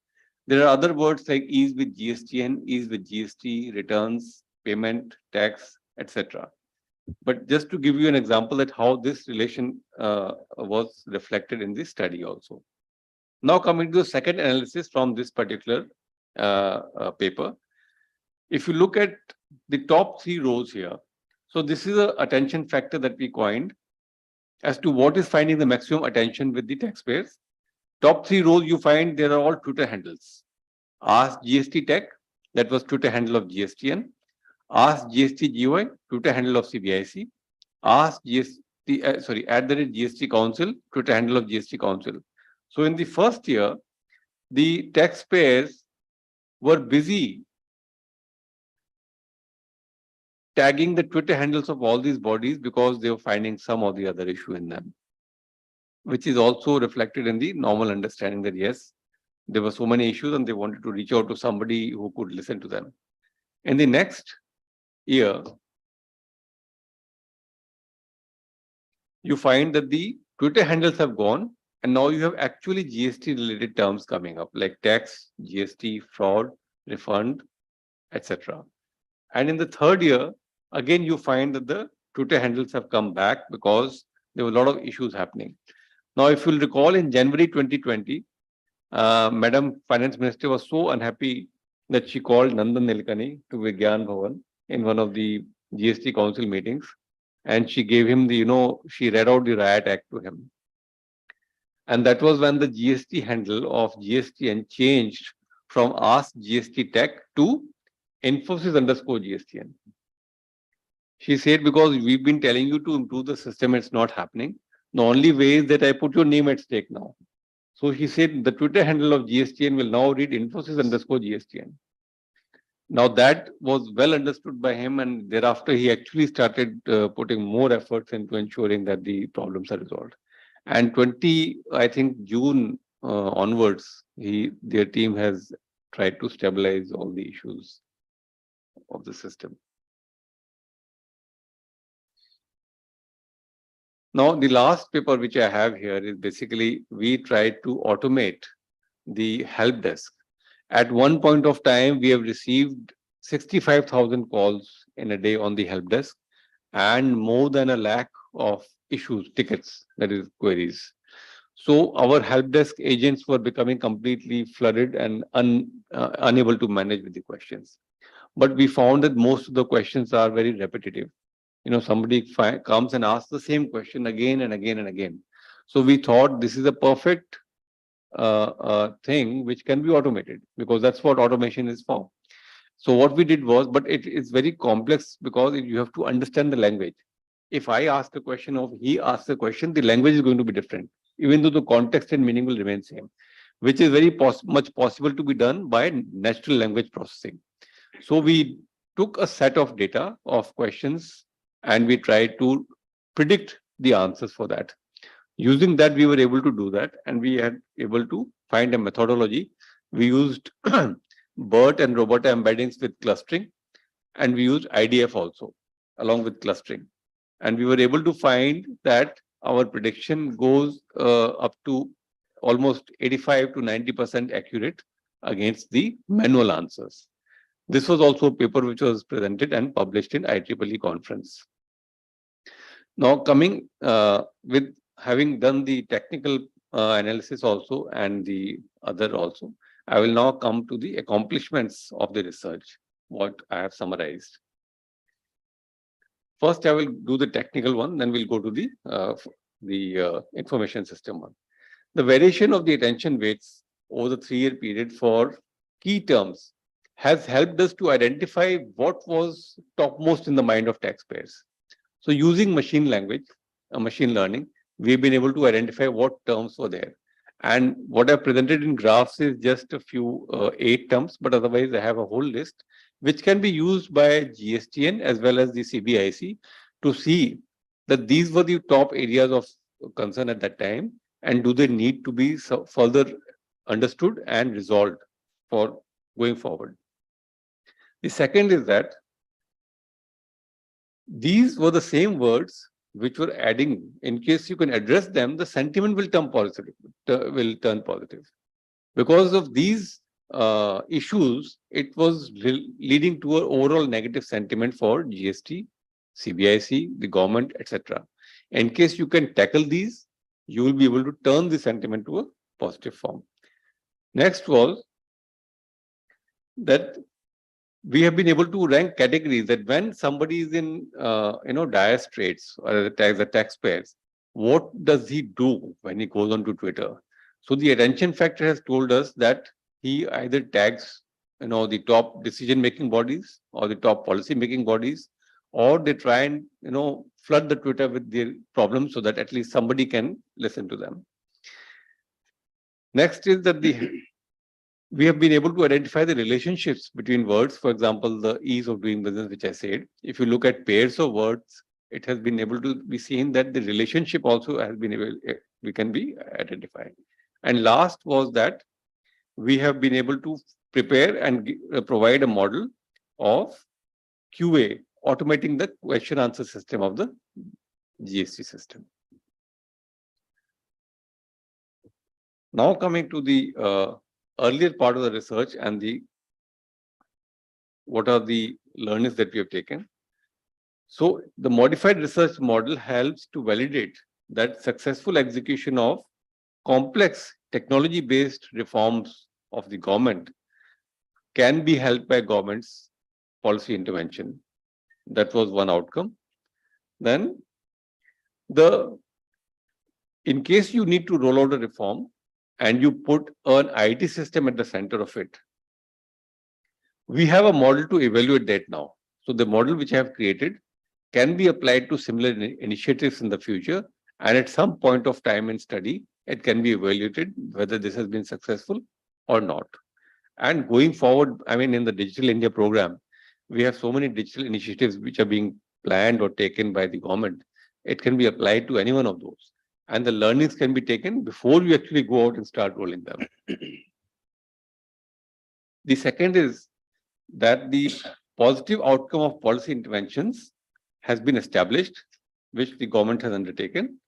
There are other words like ease with GSTN, ease with GST, returns, payment, tax, etc. But just to give you an example that how this relation was reflected in this study also. Now coming to the second analysis from this particular paper. If you look at the top 3 rows here, so this is an attention factor that we coined as to what is finding the maximum attention with the taxpayers. Top 3 rows you find there are all Twitter handles. Ask GST Tech, that was Twitter handle of GSTN. Ask GST GUI, Twitter handle of CBIC. Ask GST, at the GST Council, Twitter handle of GST Council. So in the first year, the taxpayers were busy tagging the Twitter handles of all these bodies because they were finding some or the other issue in them, which is also reflected in the normal understanding that yes, there were so many issues and they wanted to reach out to somebody who could listen to them. In the next year, you find that the Twitter handles have gone, and now you have actually GST related terms coming up like tax, GST, fraud, refund, etc. And in the third year, again, you find that the Twitter handles have come back because there were a lot of issues happening. Now, if you'll recall, in January 2020, Madam Finance Minister was so unhappy that she called Nandan Nilekani to Vigyan Bhavan in one of the GST Council meetings, and she gave him the, she read out the Riot Act to him. And that was when the GST handle of GSTN changed from Ask GST Tech to Infosys _ GSTN. She said, because we've been telling you to improve the system, it's not happening. The only way is that I put your name at stake now. So she said the Twitter handle of GSTN will now read Infosys _ GSTN. Now that was well understood by him, and thereafter he actually started putting more efforts into ensuring that the problems are resolved. And I think June onwards, their team has tried to stabilize all the issues of the system. Now, the last paper which I have here is basically we tried to automate the help desk. At one point of time, we have received 65,000 calls in a day on the help desk and more than 1 lakh of issues, tickets, that is queries. So our help desk agents were becoming completely flooded and unable to manage with the questions. But we found that most of the questions are very repetitive. Somebody comes and asks the same question again and again and again. So we thought this is a perfect thing which can be automated, because that's what automation is for. So what we did was, but it is very complex because you have to understand the language. If I ask a question or he asks a question, the language is going to be different, even though the context and meaning will remain same, which is very much possible to be done by natural language processing. So we took a set of data of questions and we tried to predict the answers for that. Using that, we were able to do that, and we had able to find a methodology. We used BERT and robot embeddings with clustering, and we used IDF also along with clustering. And we were able to find that our prediction goes up to almost 85 to 90% accurate against the manual answers. This was also a paper which was presented and published in IEEE conference. Now coming with having done the technical analysis also and the other also, I will now come to the accomplishments of the research, what I have summarized. First, I will do the technical one, then we'll go to the information system one. The variation of the attention weights over the 3-year period for key terms has helped us to identify what was topmost in the mind of taxpayers. So using machine learning, we've been able to identify what terms were there. And what I've presented in graphs is just a few 8 terms, but otherwise I have a whole list which can be used by GSTN as well as the CBIC to see that these were the top areas of concern at that time, and do they need to be further understood and resolved for going forward. The second is that these were the same words which were adding. In case you can address them, the sentiment will turn positive. Because of these issues, it was leading to an overall negative sentiment for GST, CBIC, the government, etc. In case you can tackle these, you will be able to turn the sentiment to a positive form. Next was that we have been able to rank categories, that when somebody is in dire straits, or the taxpayers, what does he do when he goes onto Twitter? So the attention factor has told us that he either tags the top decision making bodies or the top policy making bodies, or they try and flood the Twitter with their problems so that at least somebody can listen to them. Next is that we have been able to identify the relationships between words. For example, the ease of doing business, which I said. If you look at pairs of words, it has been able to be seen that the relationship also has been able, we can be identified. And last was that we have been able to prepare and provide a model of QA, automating the question answer system of the GST system. Now coming to the earlier part of the research and what are the learnings that we have taken. So the modified research model helps to validate that successful execution of complex technology-based reforms of the government can be helped by government's policy intervention. That was one outcome. Then in case you need to roll out a reform and you put an IT system at the center of it, we have a model to evaluate that now. So the model which I have created can be applied to similar initiatives in the future, and at some point of time in study, it can be evaluated whether this has been successful or not. And going forward, I mean, in the Digital India program, we have so many digital initiatives which are being planned or taken by the government. It can be applied to any one of those. And the learnings can be taken before you actually go out and start rolling them. The second is that the positive outcome of policy interventions has been established, which the government has undertaken.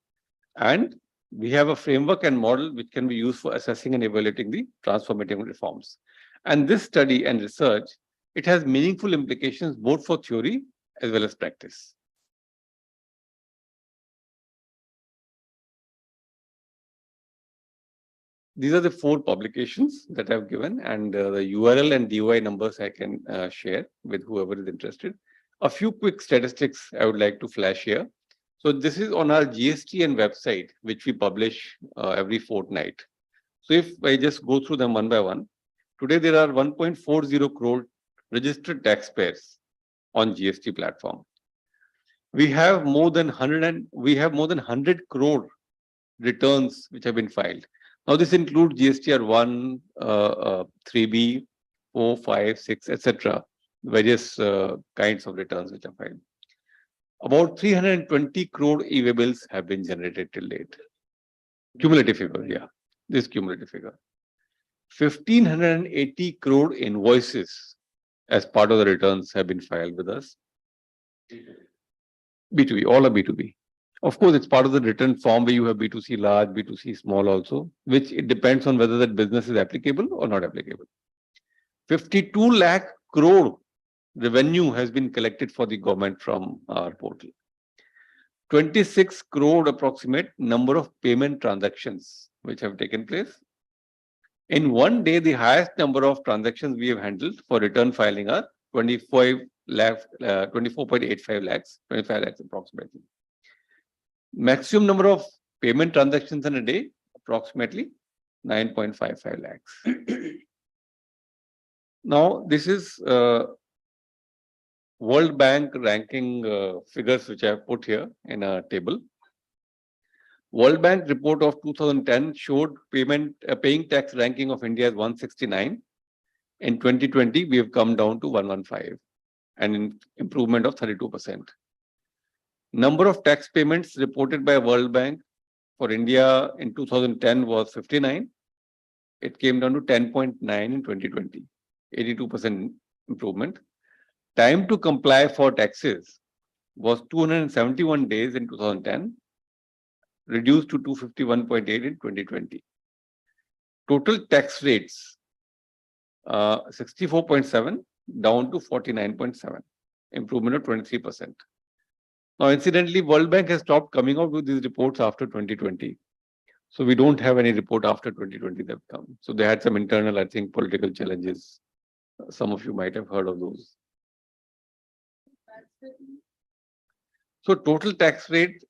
And we have a framework and model which can be used for assessing and evaluating the transformative reforms. And this study and research, it has meaningful implications both for theory as well as practice. These are the 4 publications that I've given, and the URL and DOI numbers I can share with whoever is interested. A few quick statistics I would like to flash here. So this is on our GSTN website, which we publish every fortnight. So if I just go through them one by one, today there are 1.40 crore registered taxpayers on GST platform. We have more than 100 crore returns which have been filed. Now this includes GSTR 1, 3B, 4, 5, 6, etc. Various kinds of returns which are filed. About 320 crore e-bills have been generated till date. Cumulative figure, yeah. This cumulative figure. 1,580 crore invoices as part of the returns have been filed with us. B2B, all are B2B. Of course, it's part of the return form where you have B2C large, B2C small also, which it depends on whether that business is applicable or not applicable. 52 lakh crore revenue has been collected for the government from our portal. 26 crore approximate number of payment transactions which have taken place. In one day, the highest number of transactions we have handled for return filing are 24.85 lakhs, 25 lakhs approximately. Maximum number of payment transactions in a day, approximately 9.55 lakhs. Now, this is World Bank ranking figures which I have put here in a table. World Bank report of 2010 showed paying tax ranking of India as 169. In 2020, we have come down to 115, an improvement of 32%. Number of tax payments reported by World Bank for India in 2010 was 59. It came down to 10.9 in 2020, 82% improvement. Time to comply for taxes was 271 days in 2010, reduced to 251.8 in 2020. Total tax rates, 64.7 down to 49.7, improvement of 23%. Now, incidentally, World Bank has stopped coming out with these reports after 2020. So we don't have any report after 2020 that have come. So they had some internal, I think, political challenges. Some of you might have heard of those. So total tax rate,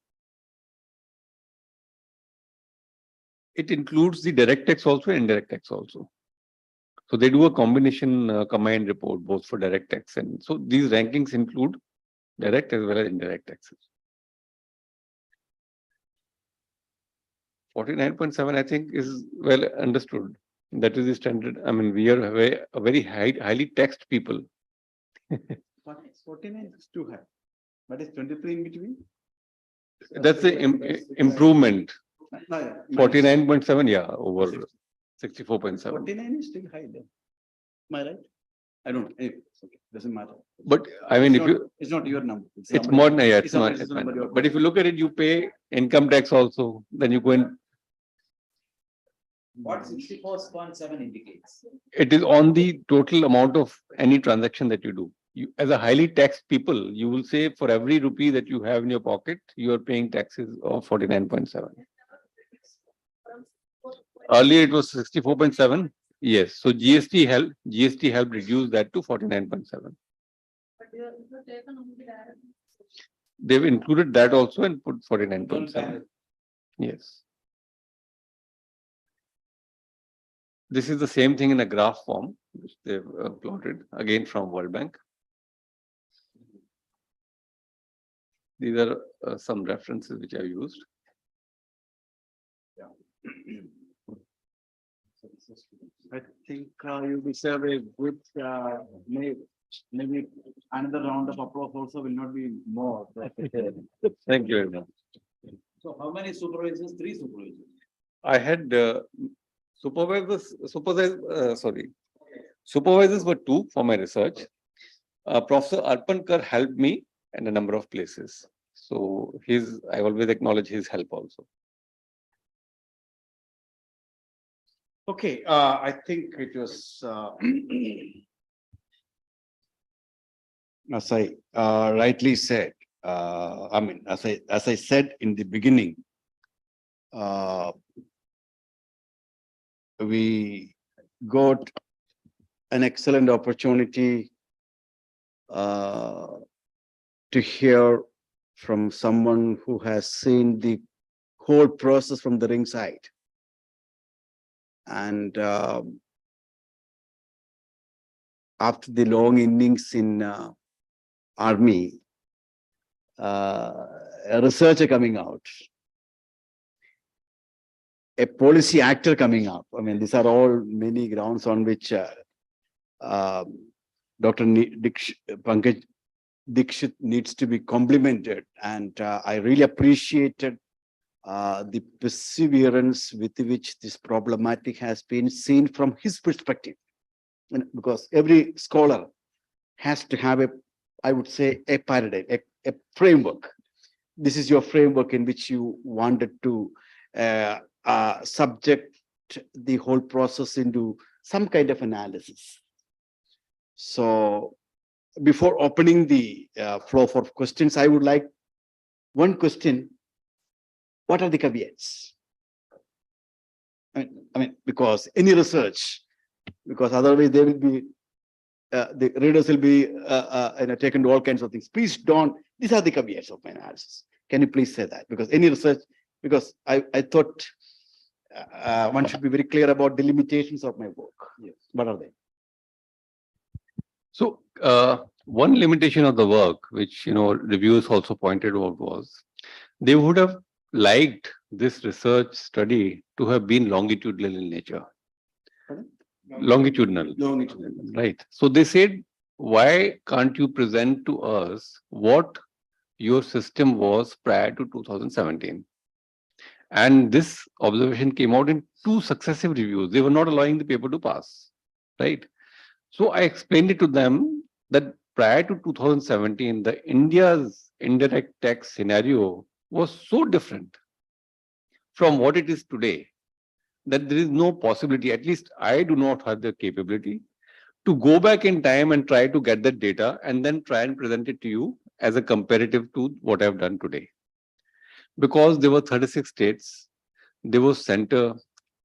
it includes the direct tax also and indirect tax also. So they do a combination combined report both for direct tax, and so these rankings include direct as well as indirect taxes. 49.7, I think, is well understood. That is the standard. I mean, we are a very highly taxed people. 49 is too high. But is 23 in between? That's the improvement. 49.7, yeah, over 64.7. 49 is still high then. Am I right? I don't know. Anyway, it's okay. Doesn't matter. But I mean, It's not your number. it's more, yeah, it's not. somebody's number, But if you look at it, you pay income tax also. Then you go in. What 64.7 indicates? It is on the total amount of any transaction that you do. You, as a highly taxed people, you will say for every rupee that you have in your pocket, you are paying taxes of 49.7. Earlier it was 64.7. Yes. So GST helped reduce that to 49.7. They've included that also and put 49.7. Yes. This is the same thing in a graph form, which they've plotted again from World Bank. These are some references which I used. I think you deserve a good, maybe another round of applause also will not be more. Thank you very much. So how many supervisors? 3 supervisors. I had supervisors were 2 for my research. Professor Arpankar helped me in a number of places. So I always acknowledge his help also. Okay, I think it was, as I rightly said, I mean, as I said in the beginning, we got an excellent opportunity to hear from someone who has seen the whole process from the ringside. And after the long innings in army, a researcher coming out, a policy actor coming up. I mean, these are all many grounds on which Dr. Pankaj Dixit needs to be complimented. And I really appreciated the perseverance with which this problematic has been seen from his perspective. And because every scholar has to have I would say, a paradigm, a framework. This is your framework in which you wanted to subject the whole process into some kind of analysis. So before opening the floor for questions, I would like one question. What are the caveats? I mean, because any research, because otherwise they will be, the readers will be taken to all kinds of things. Please don't, these are the caveats of my analysis. Can you please say that? Because any research, because I thought one should be very clear about the limitations of my work. Yes. What are they? So one limitation of the work, which reviews also pointed out, was they would have liked this research study to have been longitudinal in nature. Longitudinal. Right. So they said, why can't you present to us what your system was prior to 2017? And this observation came out in 2 successive reviews. They were not allowing the paper to pass. Right. So I explained it to them that prior to 2017, the India's indirect tax scenario was so different from what it is today that there is no possibility, at least I do not have the capability, to go back in time and try to get that data and then try and present it to you as a comparative to what I've done today. Because there were 36 states, there was center,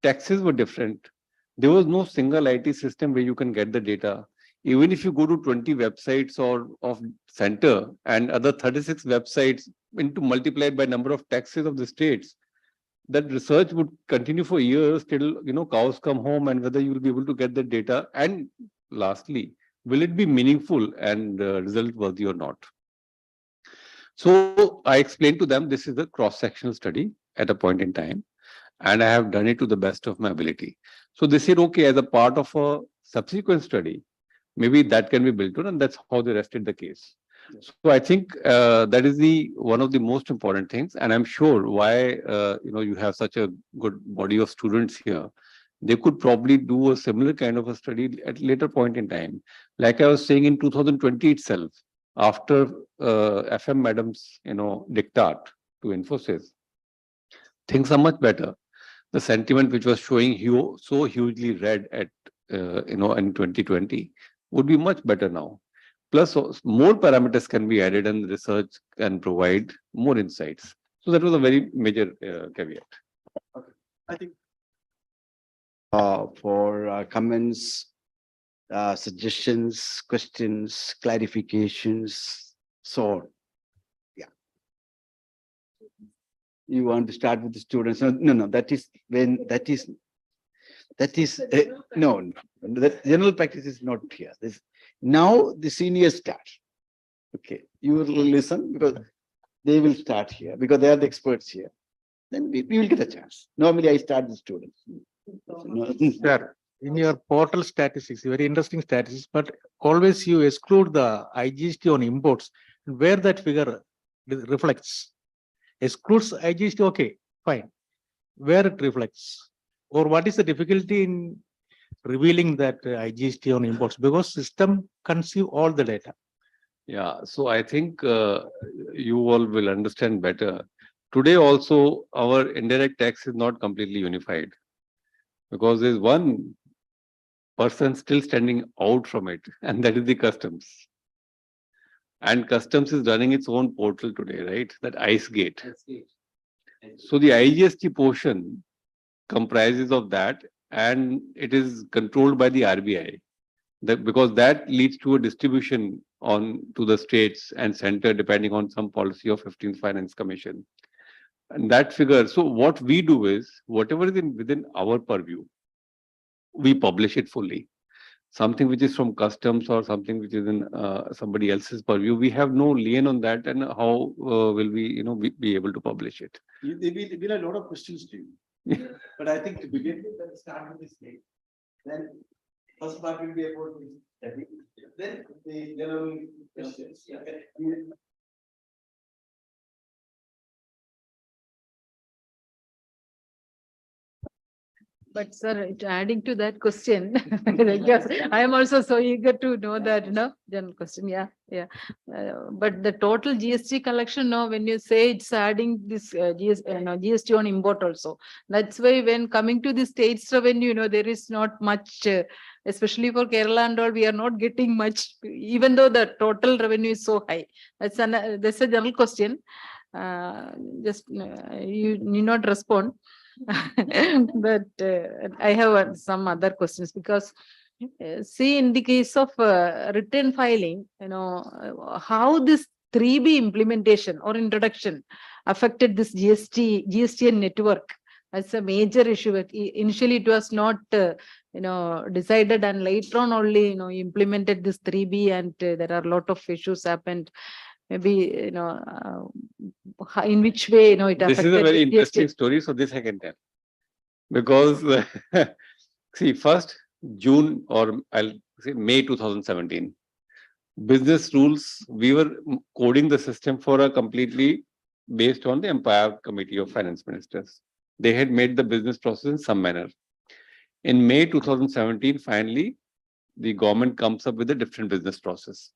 taxes were different. There was no single IT system where you can get the data. Even if you go to 20 websites or of center and other 36 websites into multiplied by number of taxes of the states, that research would continue for years till cows come home, and whether you will be able to get the data. And lastly, will it be meaningful and result worthy or not? So I explained to them this is a cross-sectional study at a point in time, and I have done it to the best of my ability. So they said, okay, as a part of a subsequent study, maybe that can be built on, and that's how they rested the case. Yes. So I think that is one of the most important things, and I'm sure why you have such a good body of students here. They could probably do a similar kind of a study at a later point in time. Like I was saying, in 2020 itself, after FM Madam's diktat to Infosys, things are much better. The sentiment which was showing so hugely red at in 2020 would be much better now. Plus, more parameters can be added, and research can provide more insights. So that was a very major caveat. Okay. I think for comments, suggestions, questions, clarifications, so on. Yeah. You want to start with the students? No, that is when no, that general practice is not here. Now the seniors start. Okay, you will listen because they will start here because they are the experts here. Then we will get a chance. Normally I start the students. Sir, in your portal statistics, very interesting statistics, but always you exclude the IGST on imports, where that figure reflects. Excludes IGST, okay, fine. Where it reflects, or what is the difficulty in revealing that IGST on imports? Because system conceive all the data. Yeah, so I think you all will understand better. Today also, our indirect tax is not completely unified because there's one person still standing out from it, and that is the customs. And customs is running its own portal today, right? That ICE gate. So the IGST portion comprises of that, and it is controlled by the RBI. Because that leads to a distribution on to the states and center depending on some policy of 15th Finance Commission. And that figure, so what we do is whatever is within our purview, we publish it fully. Something which is from customs or something which is in somebody else's purview, we have no lien on that, and how will we, be able to publish it? There will a lot of questions to you. But I think to begin with, let's start with this thing. Then first part will be about the then the general questions. Okay. But sir, adding to that question, yes, I am also so eager to know that, general question, yeah. But the total GST collection, no, when you say it's adding this GST on import also, that's why when coming to the state's revenue, there is not much, especially for Kerala and all, we are not getting much, even though the total revenue is so high. That's a general question. Just you need not respond. But I have some other questions because see, in the case of return filing, how this 3B implementation or introduction affected this GSTN network. That's a major issue. Initially, it was not, decided, and later on only, implemented this 3B, and there are a lot of issues happened. Maybe, in which way, it affected. This is a very GST. interesting story. So this I can tell. Because see, first June or I'll say May 2017, business rules, we were coding the system for a completely based on the Empire Committee of Finance Ministers. They had made the business process in some manner. In May 2017, finally, the government comes up with a different business process.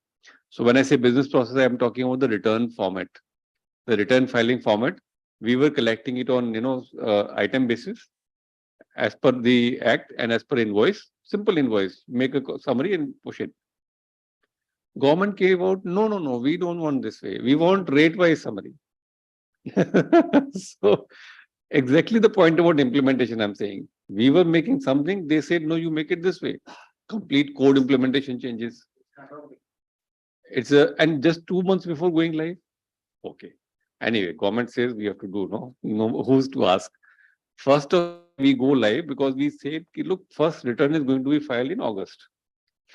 So when I say business process, I am talking about the return format, the return filing format. We were collecting it on, item basis as per the act and as per invoice, simple invoice, make a summary and push it. Government came out, no, we don't want this way. We want rate-wise summary. So exactly the point about implementation I'm saying. We were making something, they said, no, you make it this way. Complete code implementation changes. And just 2 months before going live. Okay. Anyway, government says we have to do, no, who's to ask? First of we go live because we said, look, first return is going to be filed in August.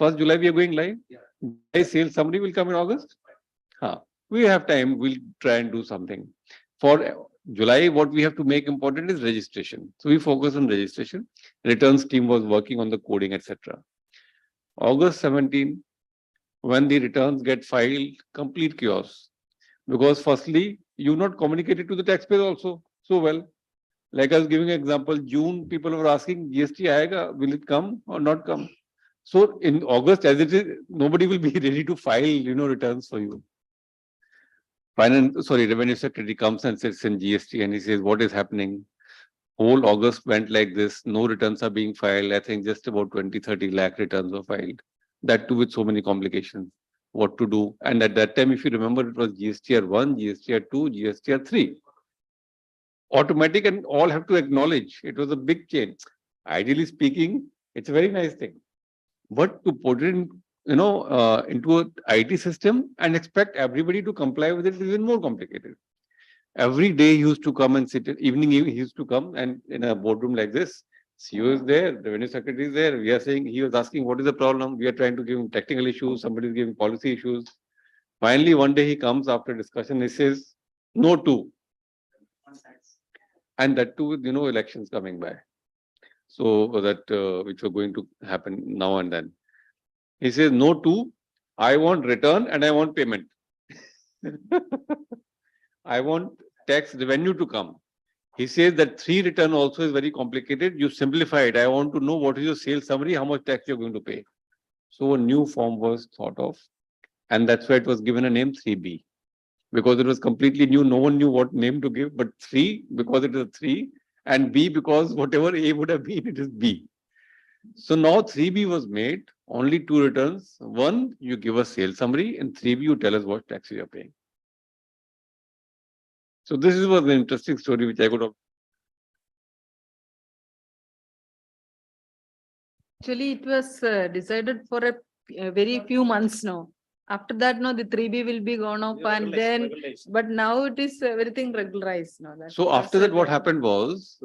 1st July we are going live. July sales summary will come in August. We have time. We'll try and do something. For July, what we have to make important is registration. So we focus on registration. Returns team was working on the coding, etc. August 17, when the returns get filed, complete chaos. Because firstly, you've not communicated to the taxpayer also so well. Like I was giving an example, June, people were asking, GST aayega, will it come or not come? So in August, as it is, nobody will be ready to file, returns for you. Revenue Secretary comes and sits in GST and he says, what is happening? Whole August went like this. No returns are being filed. I think just about 20-30 lakh returns were filed. That too with so many complications. What to do? And at that time, if you remember, it was GSTR 1, GSTR 2, GSTR 3. Automatic, and all have to acknowledge. It was a big change. Ideally speaking, it's a very nice thing. But to put it in, into an IT system and expect everybody to comply with it is even more complicated. Every day he used to come and sit, evening he used to come and in a boardroom like this, CEO is there, the revenue secretary is there. We are saying, he was asking, what is the problem? We are trying to give him technical issues. Somebody is giving policy issues. Finally, one day he comes after discussion, he says, no to. And that too, with, elections coming by. So that, which were going to happen now and then. He says, no to, I want return and I want payment. I want tax revenue to come. He says that 3 return also is very complicated. You simplify it. I want to know what is your sales summary, how much tax you're going to pay. So a new form was thought of, and that's why it was given a name 3B. Because it was completely new, no one knew what name to give, but 3 because it is 3, and B because whatever A would have been, it is B. So now 3B was made, only 2 returns. 1, you give us sales summary, and 3B, you tell us what taxes you're paying. So this was an interesting story which I could have. Actually, it was decided for a very few months now. After that, no, the 3B will be gone off and then, but now it is everything regularized. No, So after that, what happened was,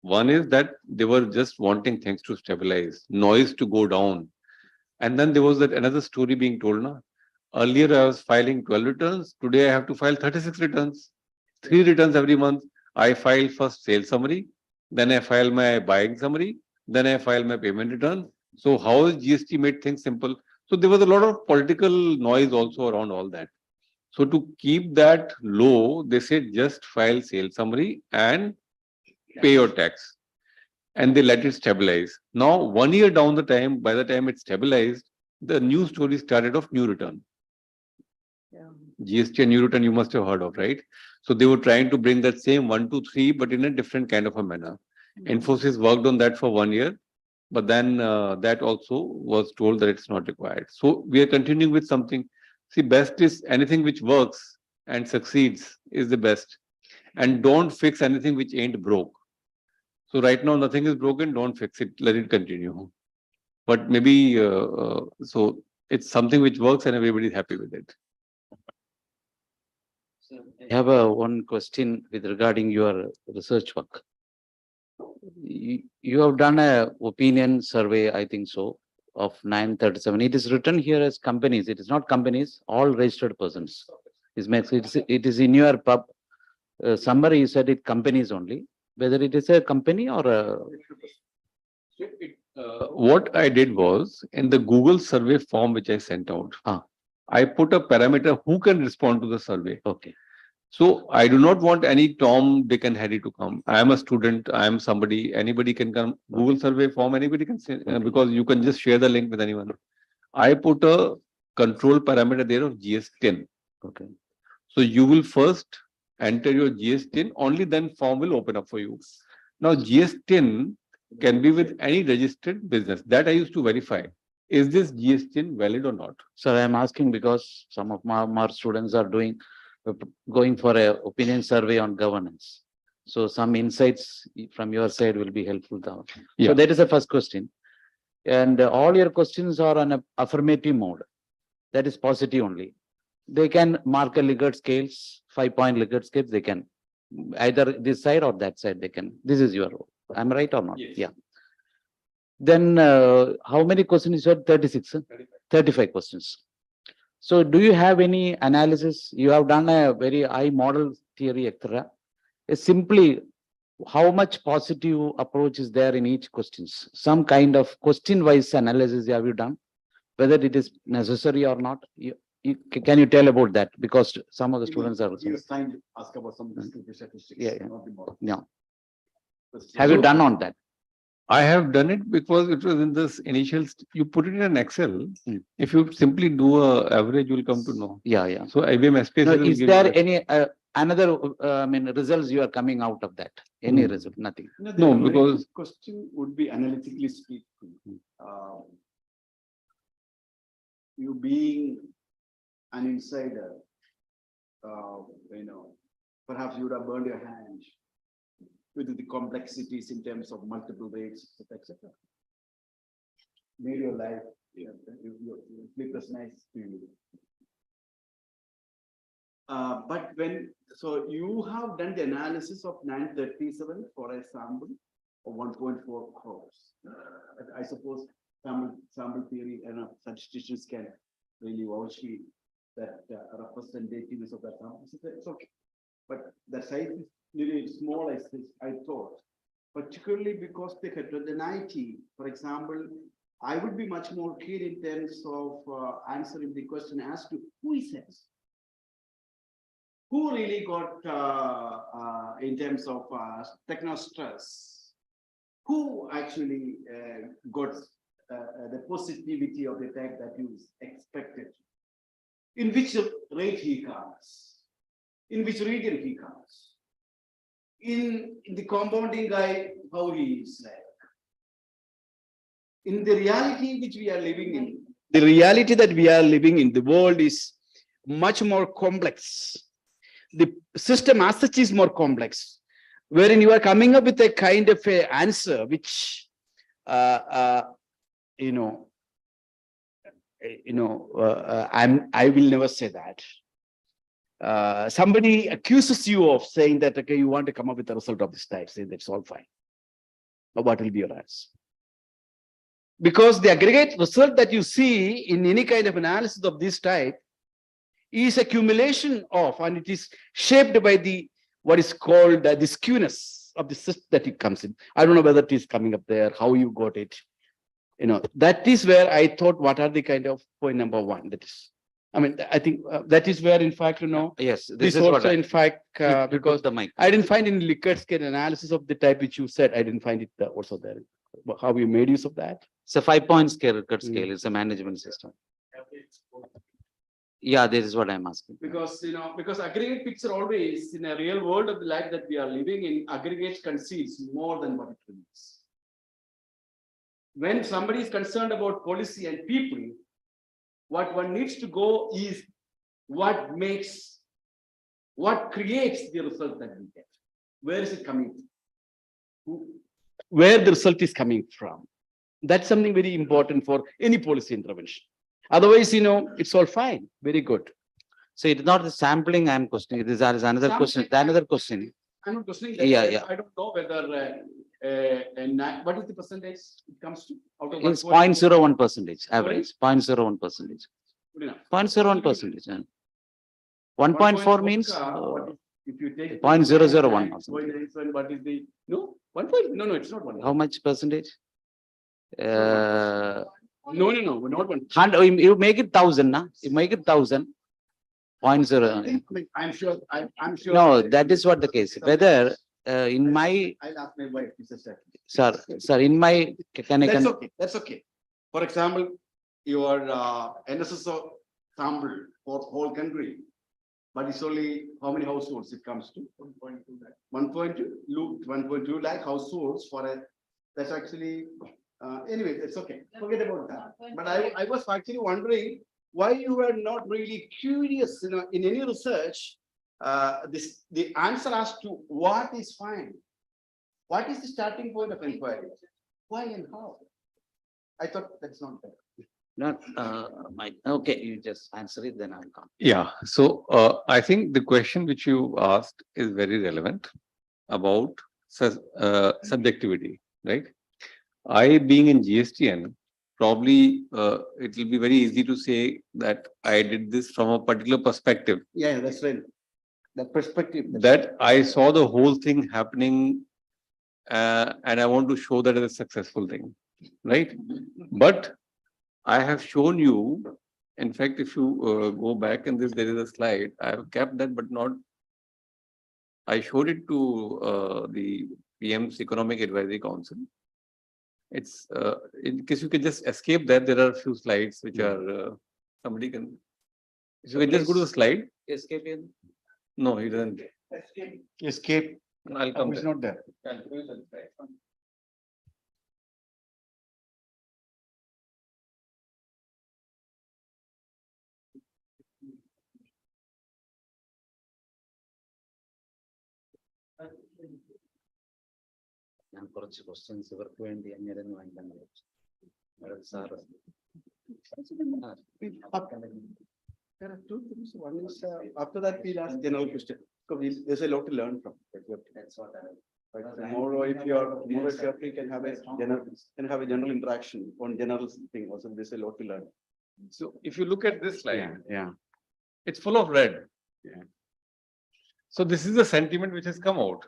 one is that they were just wanting things to stabilize, noise to go down. And then there was that another story being told now. Earlier, I was filing 12 returns. Today, I have to file 36 returns. 3 returns every month. I file first sales summary. Then I file my buying summary. Then I file my payment return. So how is GST made things simple? So there was a lot of political noise also around all that. So to keep that low, they said just file sales summary and pay your tax. And they let it stabilize. Now, 1 year down the time, by the time it stabilized, the new story started of new return. Yeah. GST and new return you must have heard of, right? So they were trying to bring that same 1, 2, 3, but in a different kind of a manner. Infosys worked on that for 1 year, but then that also was told that it's not required. So we are continuing with something. See, best is anything which works and succeeds is the best. And don't fix anything which ain't broke. So right now nothing is broken, don't fix it, let it continue. But maybe, so it's something which works and everybody's happy with it. I have one question with regarding your research work. You have done a opinion survey, I think so, of 937. It is written here as companies. It is not companies, all registered persons. It is in your pub summary. You said it companies only. Whether it is a company or a. What I did was in the Google survey form which I sent out, I put a parameter who can respond to the survey. Okay. So I do not want any Tom, Dick and Harry to come. I am a student. I am somebody. Anybody can come. Google survey form. Anybody can say, because you can just share the link with anyone. I put a control parameter there of GS10. Okay. So you will first enter your GS10. Only then form will open up for you. Now GS10 can be with any registered business. That I used to verify. Is this GS10 valid or not? Sir, I am asking because some of my students are going for a opinion survey on governance. So some insights from your side will be helpful now. Yeah. So that is the first question. And all your questions are on a affirmative mode. That is positive only. They can mark a Likert scales, 5-point Likert scales. They can either this side or that side. They can. This is your role. I'm right or not? Yes. Yeah. Then how many questions you said? 36, 35 questions. So do you have any analysis? You have done a very high model theory, etc. Simply, how much positive approach is there in each questions? Some kind of question-wise analysis have you done? Whether it is necessary or not? Can you tell about that? Because some of the students are also. He was trying to ask about some statistics. Yeah. Not the model. Yeah. Have you done on that? I have done it because it was in this initial, you put it in an Excel. If you simply do a average, you will come to know. Yeah, yeah. So IBM SPS No, will is give there you any another results you are coming out of that? Any result? Nothing. No, because question would be analytically speaking. You being an insider, perhaps you would have burned your hands with the complexities in terms of multiple rates, etc. Made your life, your sleepless nights to you. But so you have done the analysis of 937 for a sample of 1.4 crores. I suppose sample theory and statisticians can really vouch that representativeness of that sample. It's okay. But the size is really small as I thought, particularly because the heterogeneity, for example, I would be much more keen in terms of answering the question as to who is it? Who really got in terms of techno stress? Who actually got the positivity of the type that you expected? In which rate he comes? In which region he comes? In the compounding guy, how he is like? In the reality which we are living in, the reality that we are living in, the world is much more complex. The system as such is more complex, wherein you are coming up with a kind of a answer which, I will never say that. Somebody accuses you of saying that, okay, you want to come up with a result of this type, say that's all fine. But what will be your answer? Because the aggregate result that you see in any kind of analysis of this type is accumulation of, and it is shaped by the what is called the skewness of the system that it comes in. I don't know whether it is coming up there, how you got it. That is where I thought, what are the kind of point number one? That is, I mean, I think that is where, in fact, Yes, this is also, in fact, because the mic. I didn't find any Likert scale analysis of the type which you said. I didn't find it also there. How you made use of that? It's a 5-point scale, Likert scale. It's a management system. Yeah, this is what I'm asking. Because because aggregate picture always in a real world of the life that we are living in, aggregate conceals more than what it reveals. When somebody is concerned about policy and people, what one needs to go is what creates the result that we get. Where is it coming from? Where the result is coming from. That's something very important for any policy intervention. Otherwise, it's all fine. Very good. So it's not the sampling I'm questioning. There is another question. Another question. I'm not questioning that. Yeah. I don't know whether what is the percentage it comes to? Out of It's 0.01% average. 0.01%. 0.01%. 1.4 means if you take 0.001 or 0.97, what is the no 1. No, it's not 1. how much percentage? No, not 1. You make it 1,000, na? You make it 1,000. 0.0. I'm sure. I'm sure. No, that is what the case. Whether in my I'll ask my wife. sir, in my That's okay. That's okay. For example, your NSSO sample for whole country, but it's only how many households it comes to? 1.2 lakh. 1.2 lakh households for a. That's actually. Anyway, it's okay. Forget about that. But I was actually wondering why you were not really curious, in any research, the answer as to what is fine. What is the starting point of inquiry? Why and how? I thought that's not there. not okay, you just answer it, then I'll come. Yeah, so I think the question which you asked is very relevant about subjectivity, right? I being in GSTN, probably it will be very easy to say that I did this from a particular perspective. Yeah, that's right. That perspective. That I saw the whole thing happening and I want to show that as a successful thing, right? But I have shown you, in fact, if you go back in this, there is a slide. I have kept that, but not. I showed it to the PM's Economic Advisory Council. It's in case you can just escape that, there are a few slides which are somebody can. So we just go to the slide. Escape in? No, he doesn't. Escape. I'll come. It's not there. ഞാൻ കുറച്ച് questions ഇവർക്ക് വേണ്ടി അങ്ങനെ ഒന്ന് വാങ്ങിക്കാൻ വിചാരിച്ചു. Sir There are two things. One is, after that, we'll ask general question. So there's a lot to learn from. that's what I Right. Tomorrow, if you are free, can have a general interaction on general thing. Also, there's a lot to learn. So if you look at this slide, Yeah. it's full of red. Yeah. So this is the sentiment which has come out.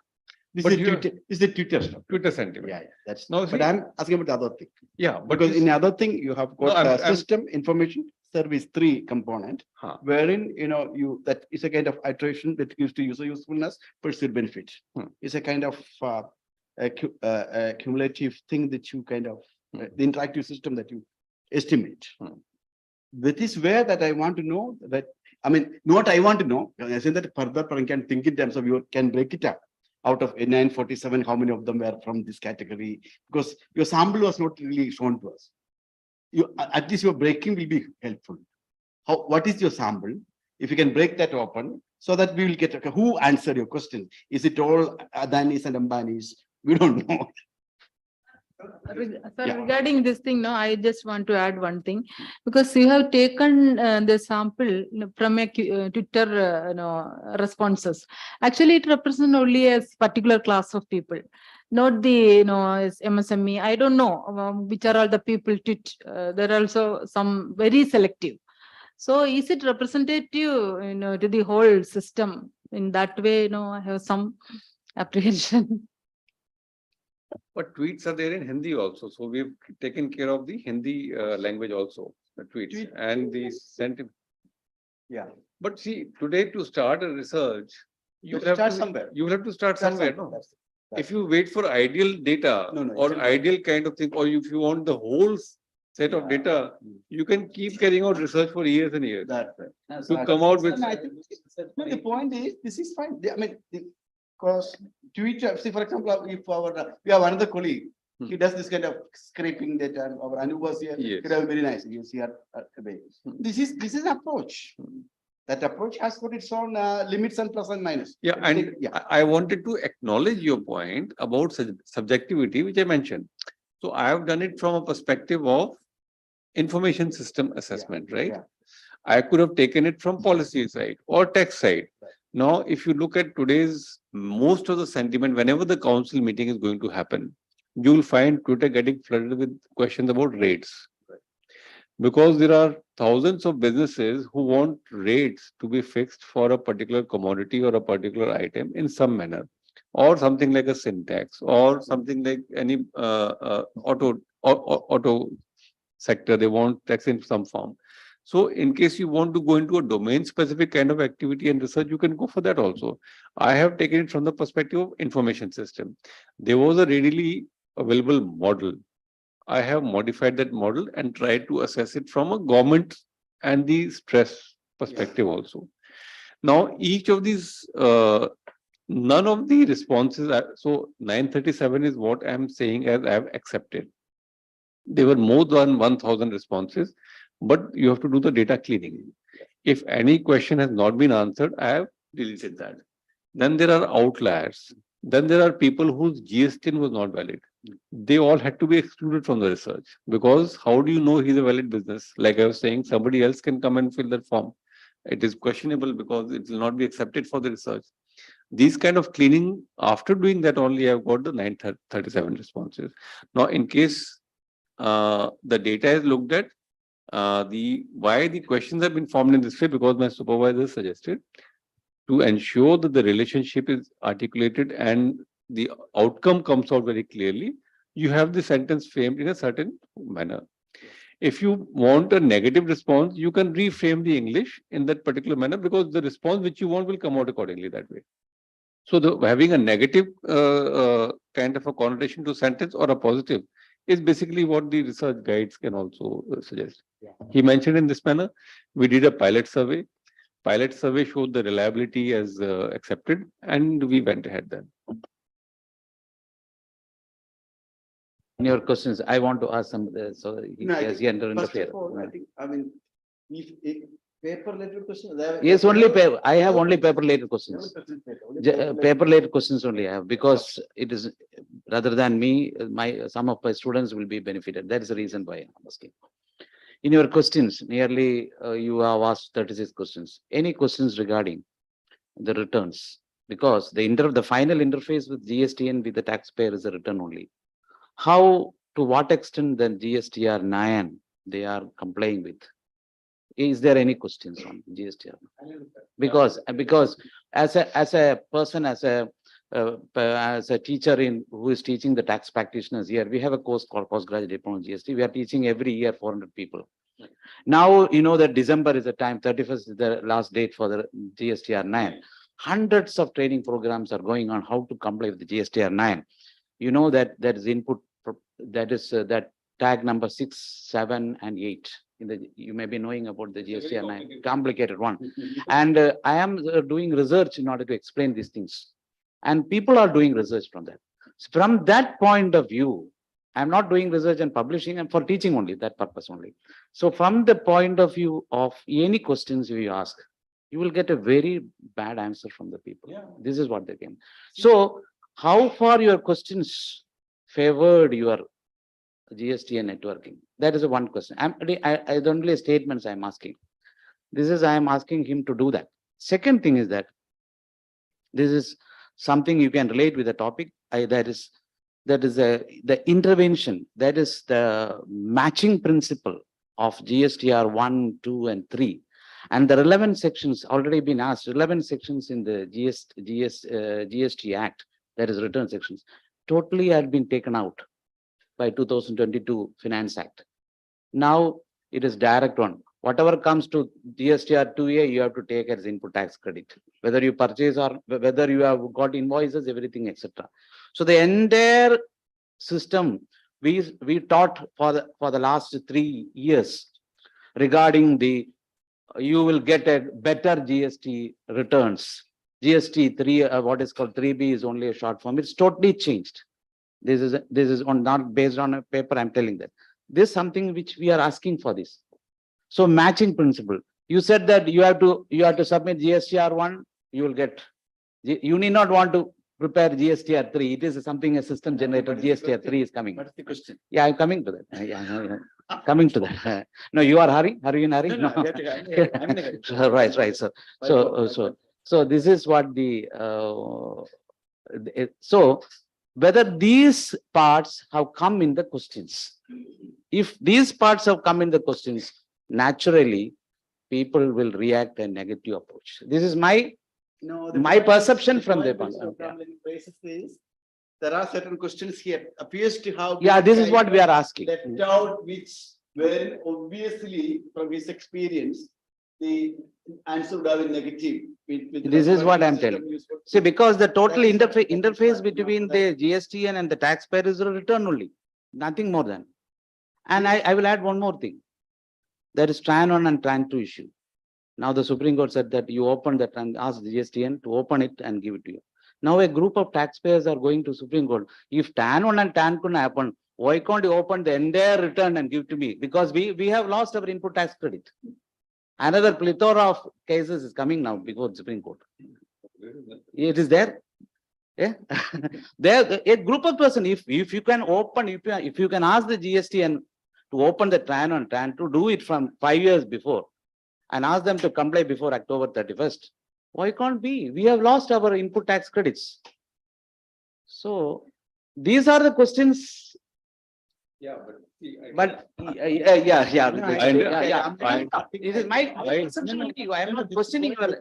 This But is you- Twitter. This is the Twitter stuff. Twitter sentiment. Yeah, that's. Now, But see- I'm asking about the other thing. Yeah, but Because this- in the other thing, you have got I'm- system, information, service, 3 component, Huh. wherein, that is a kind of iteration that gives to user usefulness, perceived benefit. Hmm. It's a kind of a cumulative thing that you kind of, the interactive system that you estimate. Hmm. That is where that I want to know that, I mean, what I want to know, I say that further, but I can think in terms of you can break it up. Out of 947, how many of them were from this category? Because your sample was not really shown to us. At least your breaking will be helpful. What is your sample? If you can break that open, so that we will get, okay, who answered your question? Is it all Adanis and Ambanis? We don't know. Sir, Yeah. regarding this thing, no, I just want to add one thing, because you have taken the sample from a Twitter, responses. Actually, it represents only a particular class of people, not the, as MSME. I don't know which are all the people tweet. There are also some very selective. So is it representative, to the whole system? In that way, I have some apprehension. But tweets are there in Hindi also. So we've taken care of the Hindi language also, the tweets and the sentiment. Yeah. But see, today to start a research, you You will have start to, somewhere. you will have to start somewhere, no? That's- If you wait for ideal data No, no, or it will- ideal kind of thing, or if you want the whole set of data, you can keep carrying out research for years and years. That's right. To come out with, No, I think- No, the point is, this is fine. I mean, because Twitter, see, for example, if we have another colleague, he does this kind of scraping data, and our Anu was here, Yes. he does very nice, you see her away. This is approach. That approach has got its own limits and plus and minus. yeah, and I wanted to acknowledge your point about subjectivity, which I mentioned. So I have done it from a perspective of information system assessment, right? yeah. I could have taken it from policy side or tax side. Now, if you look at today's, most of the sentiment, whenever the council meeting is going to happen, you will find Twitter getting flooded with questions about rates. Because there are thousands of businesses who want rates to be fixed for a particular commodity or a particular item in some manner, or something like a syntax, or something like any auto sector, they want tax in some form. So in case you want to go into a domain specific kind of activity and research, you can go for that also. I have taken it from the perspective of information system. There was a readily available model. I have modified that model and tried to assess it from a government and the stress perspective also. Now, each of these, none of the responses, so 937 is what I'm saying as I have accepted. There were more than 1,000 responses, but you have to do the data cleaning. If any question has not been answered, I have deleted that. Then there are outliers. Then there are people whose GST was not valid. They all had to be excluded from the research, because how do you know he's a valid business? Like I was saying, somebody else can come and fill that form. It is questionable because it will not be accepted for the research. These kind of cleaning, after doing that only, I've got the 937 responses. Now, in case the data is looked at, why the questions have been formed in this way, because my supervisor suggested to ensure that the relationship is articulated and the outcome comes out very clearly, you have the sentence framed in a certain manner. If you want a negative response, you can reframe the English in that particular manner, because the response which you want will come out accordingly that way. So having a negative kind of a connotation to sentence or a positive is basically what the research guides can also suggest. Yeah. He mentioned in this manner, we did a pilot survey. Pilot survey showed the reliability as accepted, and we went ahead then. In your questions, I want to ask some, so he No, I has think enter First interfere. of all, I think, I mean, if paper related question. Yes, only paper, I have only paper related questions. Paper Paper related questions only I have, because it is rather than me, some of my students will be benefited. That is the reason why I'm asking. In your questions, nearly you have asked 36 questions. Any questions regarding the returns? Because the final interface with GST and with the taxpayer is a return only. How, to what extent then GSTR 9 they are complying with? Is there any questions on GSTR? Because as a person, as a teacher who is teaching the tax practitioners here, we have a course called postgraduate diploma GST. We are teaching every year 400 people. Now you know that December is the time, 31st is the last date for the GSTR 9. Hundreds of training programs are going on how to comply with the GSTR 9. You know that there is input, that is that tag number 6, 7, and 8. You may be knowing about the GSTR 9, complicated one. And I am doing research in order to explain these things. And people are doing research from that. So from that point of view, I'm not doing research and publishing, and for teaching only, that purpose only. So from the point of view of any questions you ask, you will get a very bad answer from the people. Yeah. This is what they can. So how far your questions favored your GST and networking? That is a one question. I don't only statements I'm asking. This is I am asking him to do that. Second thing is that this is something you can relate with the topic. That is the intervention. That is the matching principle of GSTR 1, 2, and 3. And the relevant sections already been asked. Relevant sections in the GST Act, that is return sections, totally had been taken out by 2022 Finance Act. Now it is direct one. Whatever comes to GSTR 2A, you have to take as input tax credit, whether you purchase or whether you have got invoices, everything, etc. So the entire system we taught for the last 3 years regarding the you will get a better GST returns. GST 3, what is called 3B is only a short form. It's totally changed. This is not based on a paper. I'm telling that. This is something which we are asking for this. So matching principle. You said that you have to submit GSTR 1. You will get. You need not want to prepare GSTR 3. It is something a system generated. GSTR 3 is coming. What's the question? Yeah, I'm coming to that. Yeah. Coming to that. No, you are hurry. Are you in hurry? No. Right. So this is what the so whether these parts have come in the questions. If these parts have come in the questions, naturally people will react a negative approach. This is my perception from the point. There are certain questions here appears to have. Yeah, this is what we are asking. Left out, which were obviously from his experience, the answer would have been negative. This is what I'm telling. See, because the total interface between the GST and the taxpayer is a return only, nothing more than. And I will add one more thing. There is TRAN 1 and TRAN 2 issue. Now the Supreme Court said that you open that and ask the GSTN to open it and give it to you. Now a group of taxpayers are going to Supreme Court. If TAN 1 and TAN 2 happen, why can't you open the entire return and give to me? Because we have lost our input tax credit. Another plethora of cases is coming now before the Supreme Court. It is there. Yeah. There a group of person, if you can open, if you can ask the GSTN to open the TRAN 1 and TRAN 2, do it from 5 years before and ask them to comply before October 31st. Why can't we? We have lost our input tax credits. So these are the questions. Yeah, But yeah. It is my perception only. I am not questioning your.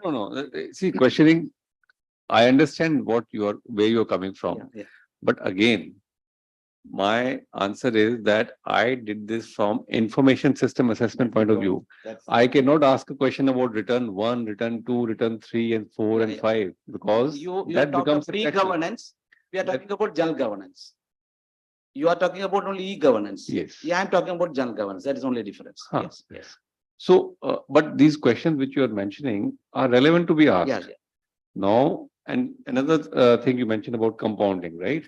No. See, questioning. I understand where you're coming from. Yeah. But again, my answer is that I did this from information system assessment point of view. I cannot ask a question about return 1, return 2, return 3 and 4 and 5 because You that talk becomes about e-governance. We are talking about general governance. You are talking about only e-governance. Yes. Yeah, I'm talking about general governance. That is only difference. Huh. Yes. So, but these questions which you are mentioning are relevant to be asked. Yeah. Now, and another thing you mentioned about compounding, right?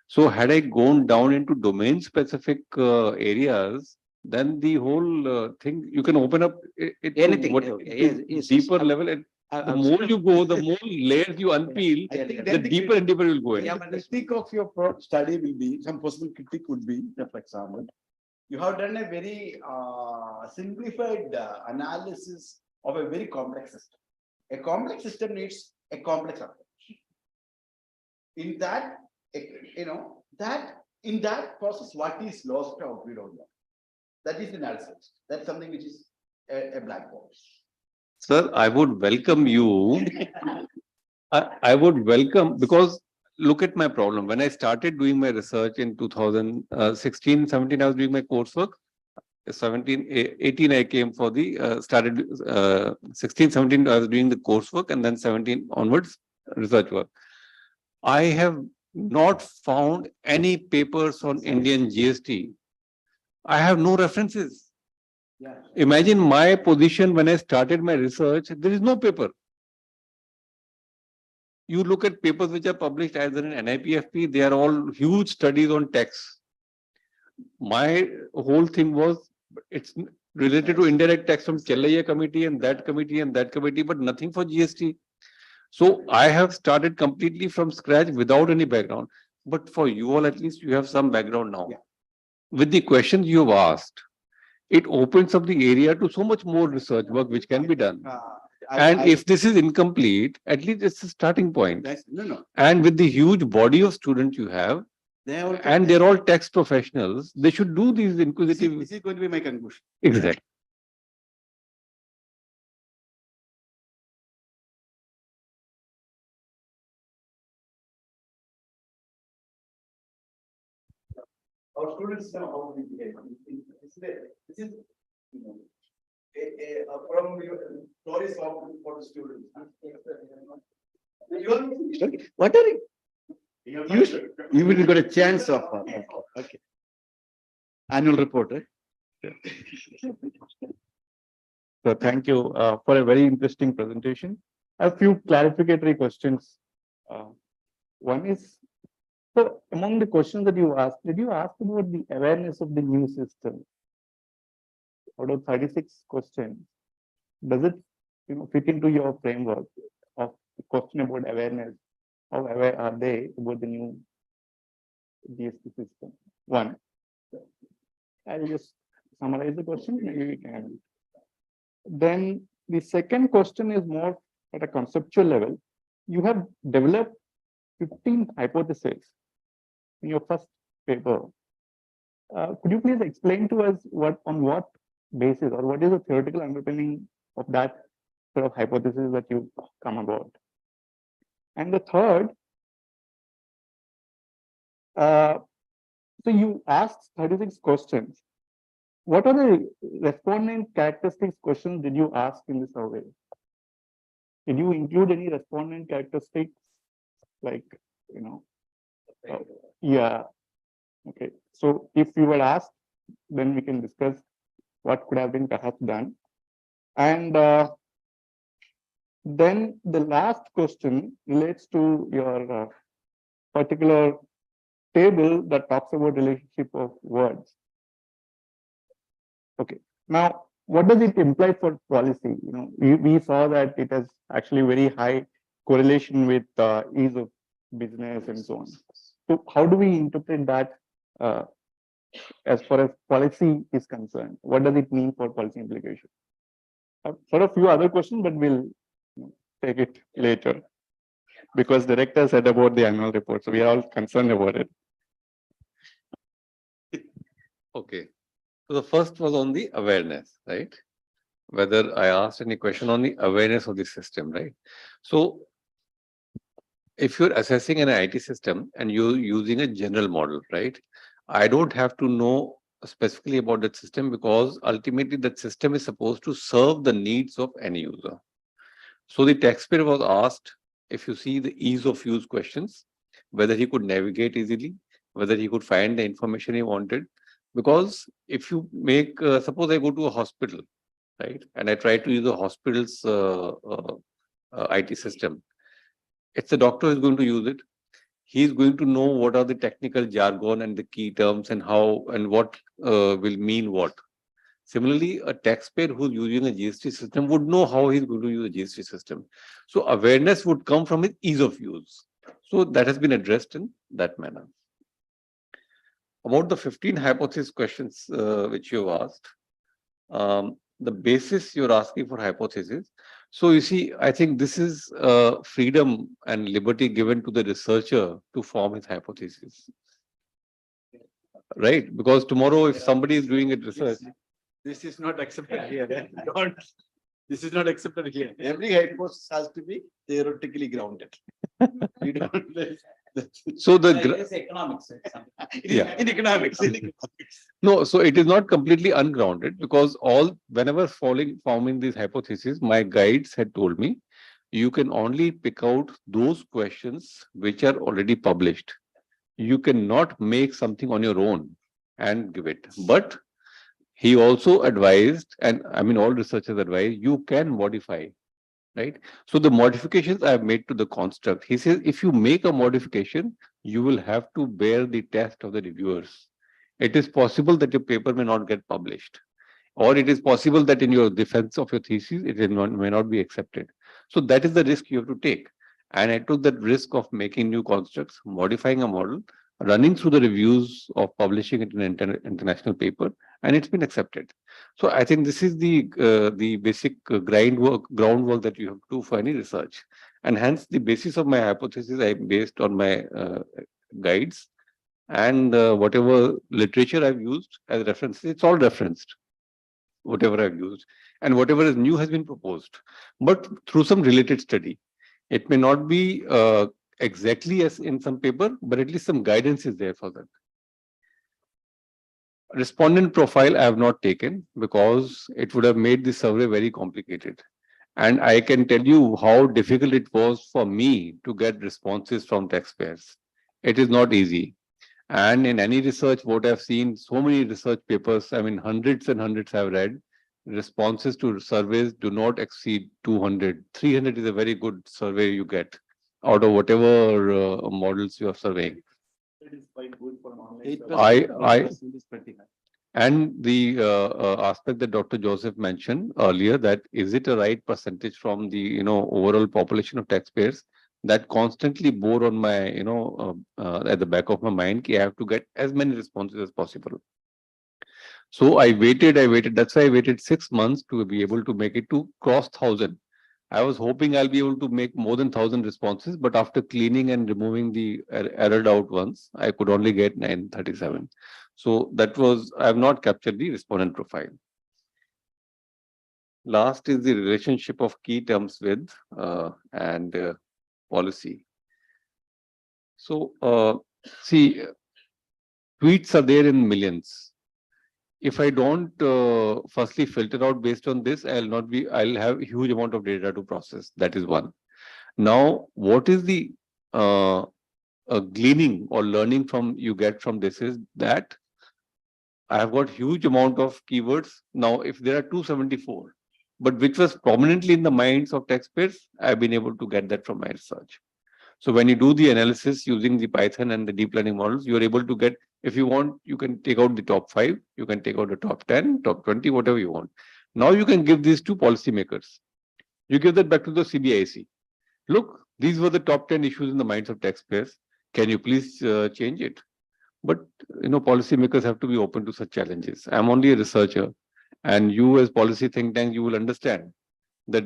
So had I gone down into domain specific areas, then the whole thing, you can open up it Anything. to Yes. deeper level. And The more you go, the more layers you unpeel, I think the then the deeper and deeper you'll go in. Yeah, but the critique of your study will be, some possible critique would be, for example, you have done a very simplified analysis of a very complex system. A complex system needs a complex approach. In that, in that process, what is lost out, we don't know. That is the analysis. That's something which is a black box. Sir, I would welcome you. I would welcome, because look at my problem. When I started doing my research in 2016, 17, I was doing my coursework. 17, 18, I came for the, started 16, 17, I was doing the coursework, and then 17 onwards, research work. I have not found any papers on Indian GST. I have no references. Yeah. Imagine my position when I started my research, there is no paper. You look at papers which are published either in NIPFP, they are all huge studies on tax. My whole thing was, it's related to indirect tax from Chellaiya committee and that committee and that committee, but nothing for GST. So I have started completely from scratch without any background. But for you all, at least you have some background now. Yeah. With the questions you have asked, it opens up the area to so much more research work which can be done. And if this is incomplete, at least it's a starting point. No. And with the huge body of students you have, and they're all tax professionals, they should do these inquisitive. This is going to be my conclusion. Exactly. Our students know how we behave. This is, from your stories for the students. What are you? You will got a chance of, okay. Annual report, right? So thank you for a very interesting presentation. I have a few clarificatory questions. One is, so among the questions that you asked, did you ask about the awareness of the new system? Out of 36 questions, does it fit into your framework of the question about awareness? How aware are they about the new GST system? One. I'll just summarize the question, maybe we can. Then the second question is more at a conceptual level. You have developed 15 hypotheses in your first paper. Could you please explain to us on what basis, or what is the theoretical underpinning of that sort of hypothesis that you come about? And the third, so you asked 36 questions. What are the respondent characteristics questions did you ask in the survey? Did you include any respondent characteristics, like, yeah, okay. So if you were asked, then we can discuss what could have been perhaps done. And then the last question relates to your particular table that talks about relationship of words. Okay, now what does it imply for policy? We saw that it has actually very high correlation with ease of business and so on. So how do we interpret that as far as policy is concerned? What does it mean for policy implication? Sort of few other questions, but we'll take it later, because the director said about the annual report, so we are all concerned about it. Okay. So the first was on the awareness, right? Whether I asked any question on the awareness of the system, right? So if you're assessing an IT system and you're using a general model, right? I don't have to know specifically about that system, because ultimately that system is supposed to serve the needs of any user. So the taxpayer was asked, if you see the ease of use questions, whether he could navigate easily, whether he could find the information he wanted. Because if you make, suppose I go to a hospital, right, and I try to use the hospital's IT system, it's the doctor who's going to use it. He's going to know what are the technical jargon and the key terms and how and what will mean what. Similarly, a taxpayer who's using a GST system would know how he's going to use a GST system. So awareness would come from its ease of use. So that has been addressed in that manner. About the 15 hypothesis questions which you asked, the basis you're asking for hypothesis. So you see, I think this is freedom and liberty given to the researcher to form his hypothesis. Right? Because tomorrow, if somebody is doing a research, This is not accepted here. Don't. This is not accepted here. Every hypothesis has to be theoretically grounded. You don't. so the It is economics. Yeah. In economics. In economics. no, so it is not completely ungrounded because whenever forming these hypotheses, my guides had told me you can only pick out those questions which are already published. You cannot make something on your own and give it. But he also advised, and I mean all researchers advise, you can modify, right? So the modifications I have made to the construct, he says, if you make a modification, you will have to bear the test of the reviewers. It is possible that your paper may not get published, or it is possible that in your defense of your thesis, it may not be accepted. So that is the risk you have to take. And I took that risk of making new constructs, modifying a model, running through the reviews of publishing it in an international paper, and it's been accepted. So I think this is the basic groundwork that you have to do for any research. And hence the basis of my hypothesis I based on my guides and whatever literature I've used as references, it's all referenced, whatever I've used, and whatever is new has been proposed, but through some related study. It may not be exactly as in some paper, but at least some guidance is there for that. Respondent profile I have not taken because it would have made the survey very complicated. And I can tell you how difficult it was for me to get responses from taxpayers. It is not easy. And in any research, what I've seen, so many research papers, I mean, hundreds and hundreds I've read, responses to surveys do not exceed 200. 300 is a very good survey you get out of whatever models you are surveying. It is quite good for an online. And the aspect that Dr. Joseph mentioned earlier, that is it a right percentage from the overall population of taxpayers, that constantly bore on my at the back of my mind, I have to get as many responses as possible. So I waited. That's why I waited 6 months to be able to make it to cross 1,000. I was hoping I'll be able to make more than 1,000 responses, but after cleaning and removing the errored out ones, I could only get 937. So that was, I have not captured the respondent profile. Last is the relationship of key terms with and policy. So see, tweets are there in millions. If I don't firstly filter out based on this, I'll have a huge amount of data to process. That is one. Now, what is the gleaning or learning from you get from this is that I have got huge amount of keywords. Now, if there are 274, but which was prominently in the minds of taxpayers, I've been able to get that from my research. So when you do the analysis using the Python and the deep learning models, you are able to get, if you want, you can take out the top 5, you can take out the top 10, top 20, whatever you want. Now you can give these to policymakers. You give that back to the CBIC. Look, these were the top 10 issues in the minds of taxpayers. Can you please change it? But policymakers have to be open to such challenges. I'm only a researcher, and you as policy think tank, you will understand that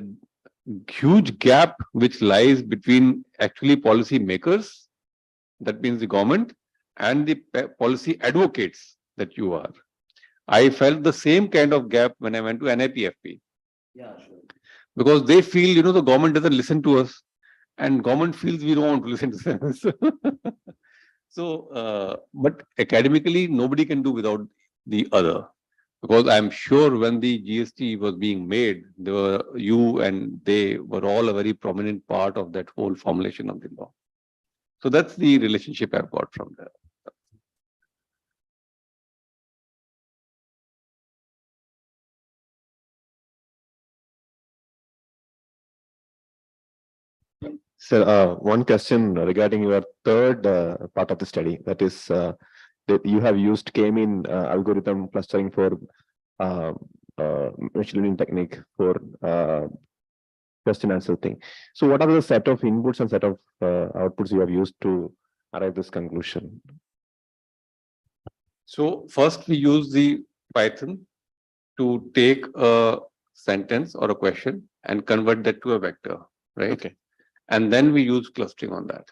huge gap which lies between actually policy makers, that means the government, and the policy advocates that you are. I felt the same kind of gap when I went to NIPFP. Yeah, sure. Because they feel, the government doesn't listen to us, and government feels we don't want to listen to them. But academically, nobody can do without the other. Because I'm sure when the GST was being made, you and they were all a very prominent part of that whole formulation of the law. So that's the relationship I've got from there. So one question regarding your third part of the study, that is that you have used K-mean algorithm clustering for machine learning technique for question answer thing. So what are the set of inputs and set of outputs you have used to arrive this conclusion? So first we use the Python to take a sentence or a question and convert that to a vector, right? Okay. And then we use clustering on that.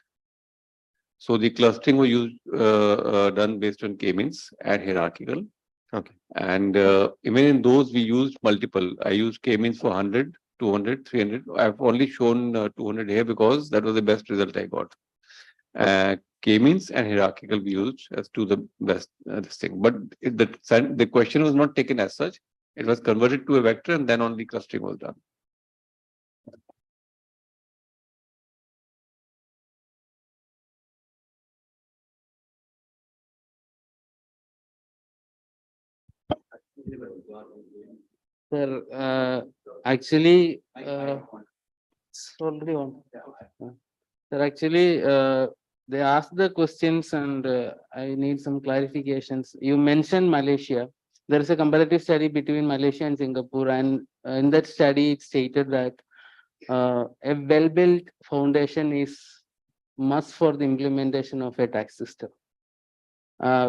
So the clustering was done based on k-means and hierarchical. Okay. And even in those we used multiple. I used k-means for 100, 200, 300. I've only shown 200 here because that was the best result I got. K-means and hierarchical we used as to the best this thing. But the question was not taken as such. It was converted to a vector and then only clustering was done. Sir, actually, it's already on. Sir, actually, they asked the questions and I need some clarifications. You mentioned Malaysia. There is a comparative study between Malaysia and Singapore, and in that study, it stated that a well-built foundation is must for the implementation of a tax system,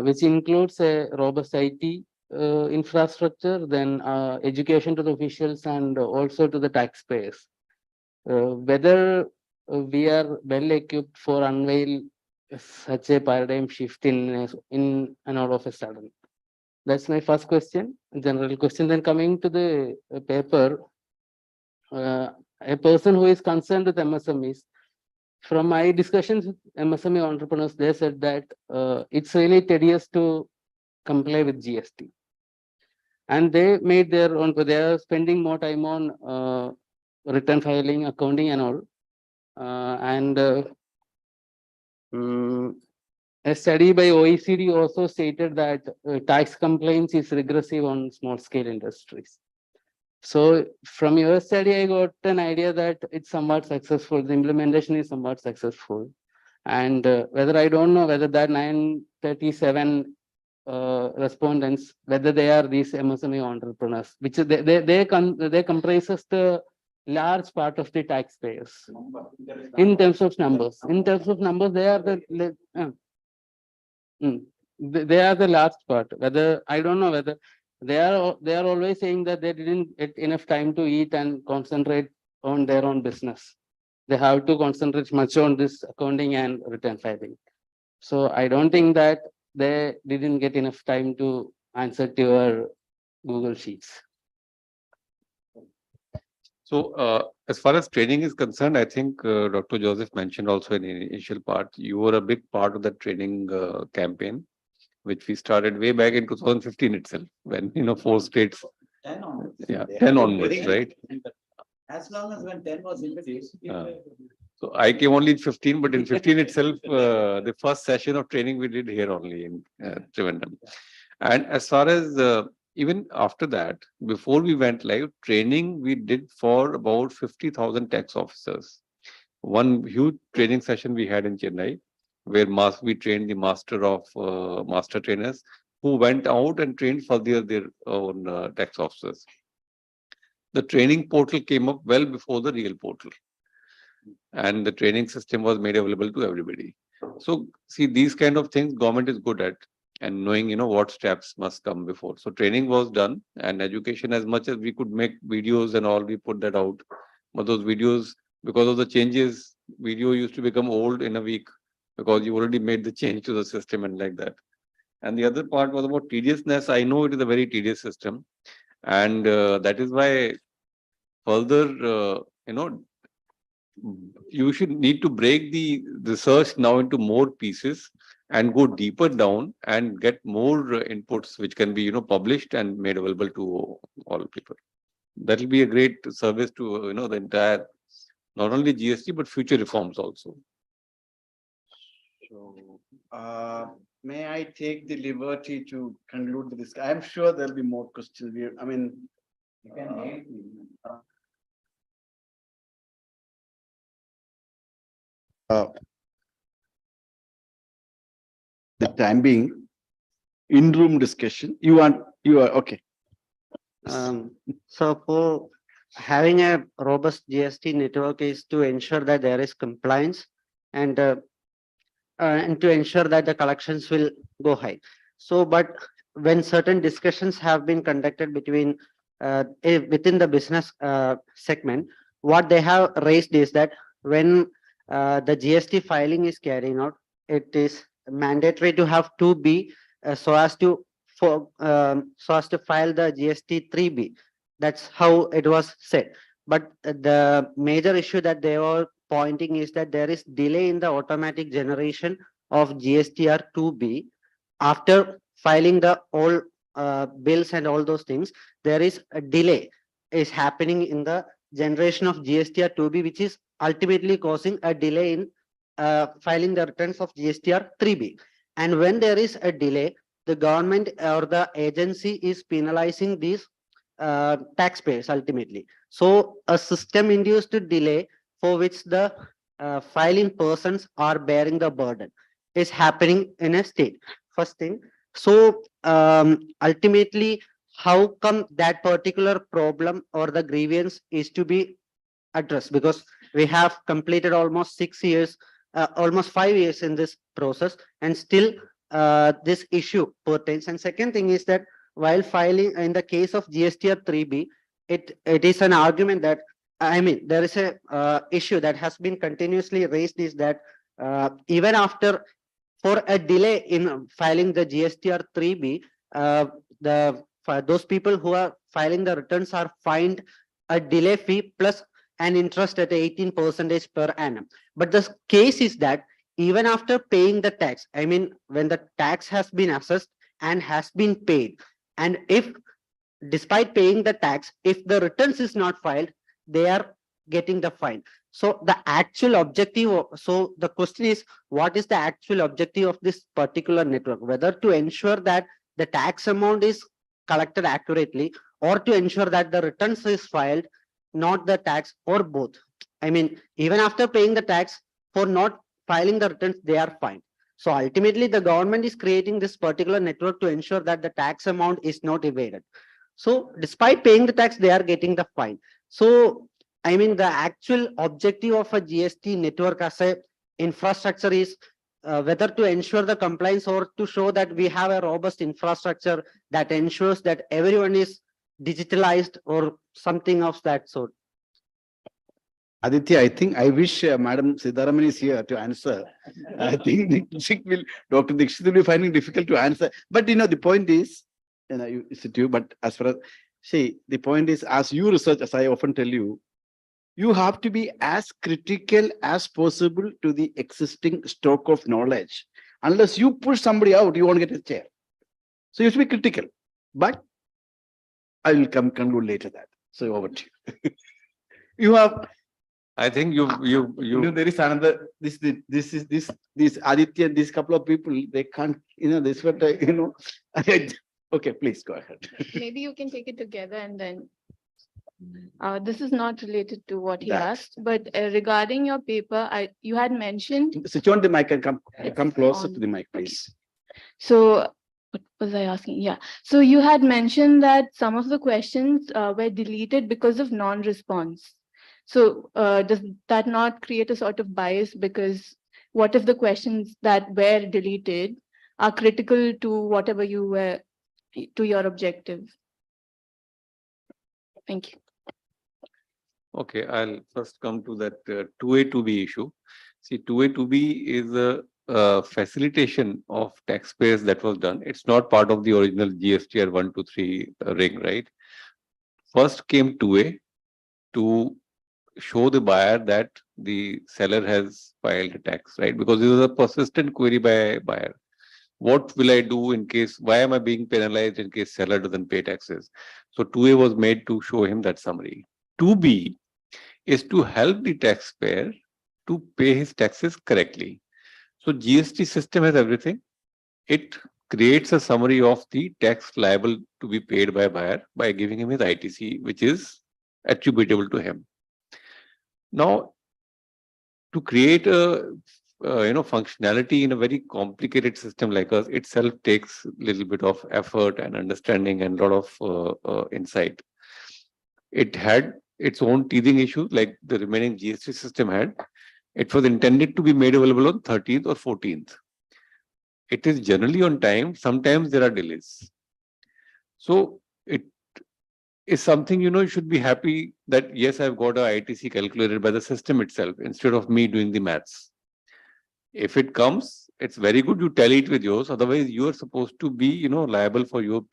which includes a robust IT infrastructure, then education to the officials and also to the taxpayers. Whether we are well equipped for unveil such a paradigm shift in and all of a sudden. That's my first question, general question. Then coming to the paper, a person who is concerned with MSMEs, from my discussions with MSME entrepreneurs, they said that it's really tedious to comply with GST. And they made their own, they are spending more time on return filing, accounting and all. A study by OECD also stated that tax compliance is regressive on small scale industries. So from your study, I got an idea that it's somewhat successful. The implementation is somewhat successful. And whether I don't know whether that 937 respondents, whether they are these MSME entrepreneurs, which they comprises the large part of the taxpayers in terms of numbers. In terms of numbers, they are they are the large part. Whether I don't know whether they are always saying that they didn't get enough time to eat and concentrate on their own business. They have to concentrate much on this accounting and return filing. So I don't think that they didn't get enough time to answer to your Google Sheets. So as far as training is concerned, I think Dr. Joseph mentioned also in the initial part, you were a big part of the training campaign, which we started way back in 2015 itself, when 4 states, 10 onwards. yeah, 10 onwards, right? As long as when 10 was introduced. So I came only in 15, but in 15 itself, the first session of training we did here only in Trivandrum. And as far as even after that, before we went live, training we did for about 50,000 tax officers. One huge training session we had in Chennai, where we trained the master trainers who went out and trained for their own tax officers. The training portal came up well before the real portal, and the training system was made available to everybody. So see, these kind of things government is good at, and knowing what steps must come before. So training was done, and education, as much as we could make videos and all, we put that out. But those videos, because of the changes, video used to become old in a week because you already made the change to the system and like that. And the other part was about tediousness. I know it is a very tedious system, and that is why further, you should need to break the research now into more pieces and go deeper down and get more inputs which can be published and made available to all people. That will be a great service to the entire, not only GST but future reforms also. So may I take the liberty to conclude this? I'm sure there'll be more questions. I mean, You can name the time being in-room discussion. You are okay. So for having a robust GST network is to ensure that there is compliance and to ensure that the collections will go high. So, but when certain discussions have been conducted between within the business segment, what they have raised is that when the GST filing is carrying out, it is mandatory to have 2B so as to file the GST 3B. That's how it was said. But the major issue that they were pointing is that there is delay in the automatic generation of GSTR 2B after filing the all bills and all those things. There is a delay is happening in the generation of GSTR 2B, which is ultimately causing a delay in filing the returns of GSTR 3B. And when there is a delay, the government or the agency is penalizing these taxpayers ultimately. So a system induced delay for which the filing persons are bearing the burden is happening in a state. First thing. So ultimately, how come that particular problem or the grievance is to be addressed? Because we have completed almost 6 years, almost 5 years in this process, and still this issue pertains. And second thing is that while filing in the case of GSTR 3B, it is an argument that I mean there is a issue that has been continuously raised is that even after for a delay in filing the GSTR 3B, those people who are filing the returns are fined a delay fee plus an interest at 18% per annum. But the case is that even after paying the tax, I mean, when the tax has been assessed and has been paid, and if despite paying the tax, if the returns is not filed, they are getting the fine. So the actual objective, so the question is, what is the actual objective of this particular network? Whether to ensure that the tax amount is collected accurately or to ensure that the returns is filed, not the tax, or both. I mean, even after paying the tax for not filing the returns, they are fined. So ultimately, the government is creating this particular network to ensure that the tax amount is not evaded. So despite paying the tax, they are getting the fine. So I mean, the actual objective of a GST network as a infrastructure is whether to ensure the compliance or to show that we have a robust infrastructure that ensures that everyone is digitalized or something of that sort. Aditya, I wish Madam Siddharaman is here to answer. I think Dr. Dixit will be finding difficult to answer. But the point is, it's to you, but as far as, see, the point is, as you research, as I often tell you, you have to be as critical as possible to the existing stock of knowledge. Unless you push somebody out, you won't get a chair. So you have to be critical. But I will conclude later that. So over to you. You have. I think there is another. This Aditya, this couple of people, they can't. This what Okay, please go ahead. Maybe you can take it together and then. This is not related to what he asked, but regarding your paper, you had mentioned. Switch on the mic and come closer to the mic, please. So, what was I asking? Yeah. So you had mentioned that some of the questions were deleted because of non-response. So does that not create a sort of bias? Because what if the questions that were deleted are critical to whatever you were, to your objective? Thank you. Okay, I'll first come to that 2A 2B issue. See, 2A 2B is a facilitation of taxpayers that was done. It's not part of the original GSTR 1, 2, 3 ring, right? First came 2A to show the buyer that the seller has filed a tax, right? Because this was a persistent query by a buyer. What will I do in case, why am I being penalized in case seller doesn't pay taxes? So 2A was made to show him that summary. 2B is to help the taxpayer to pay his taxes correctly. So GST system has everything. It creates a summary of the tax liable to be paid by a buyer by giving him his ITC, which is attributable to him. Now, to create a functionality in a very complicated system like us itself takes a little bit of effort and understanding and a lot of insight. It had its own teething issues like the remaining GST system had. It was intended to be made available on 13th or 14th. It is generally on time. Sometimes there are delays. So it is something, you should be happy that yes, I've got a ITC calculated by the system itself instead of me doing the maths. If it comes, it's very good you tally it with yours. Otherwise, you are supposed to be, liable for your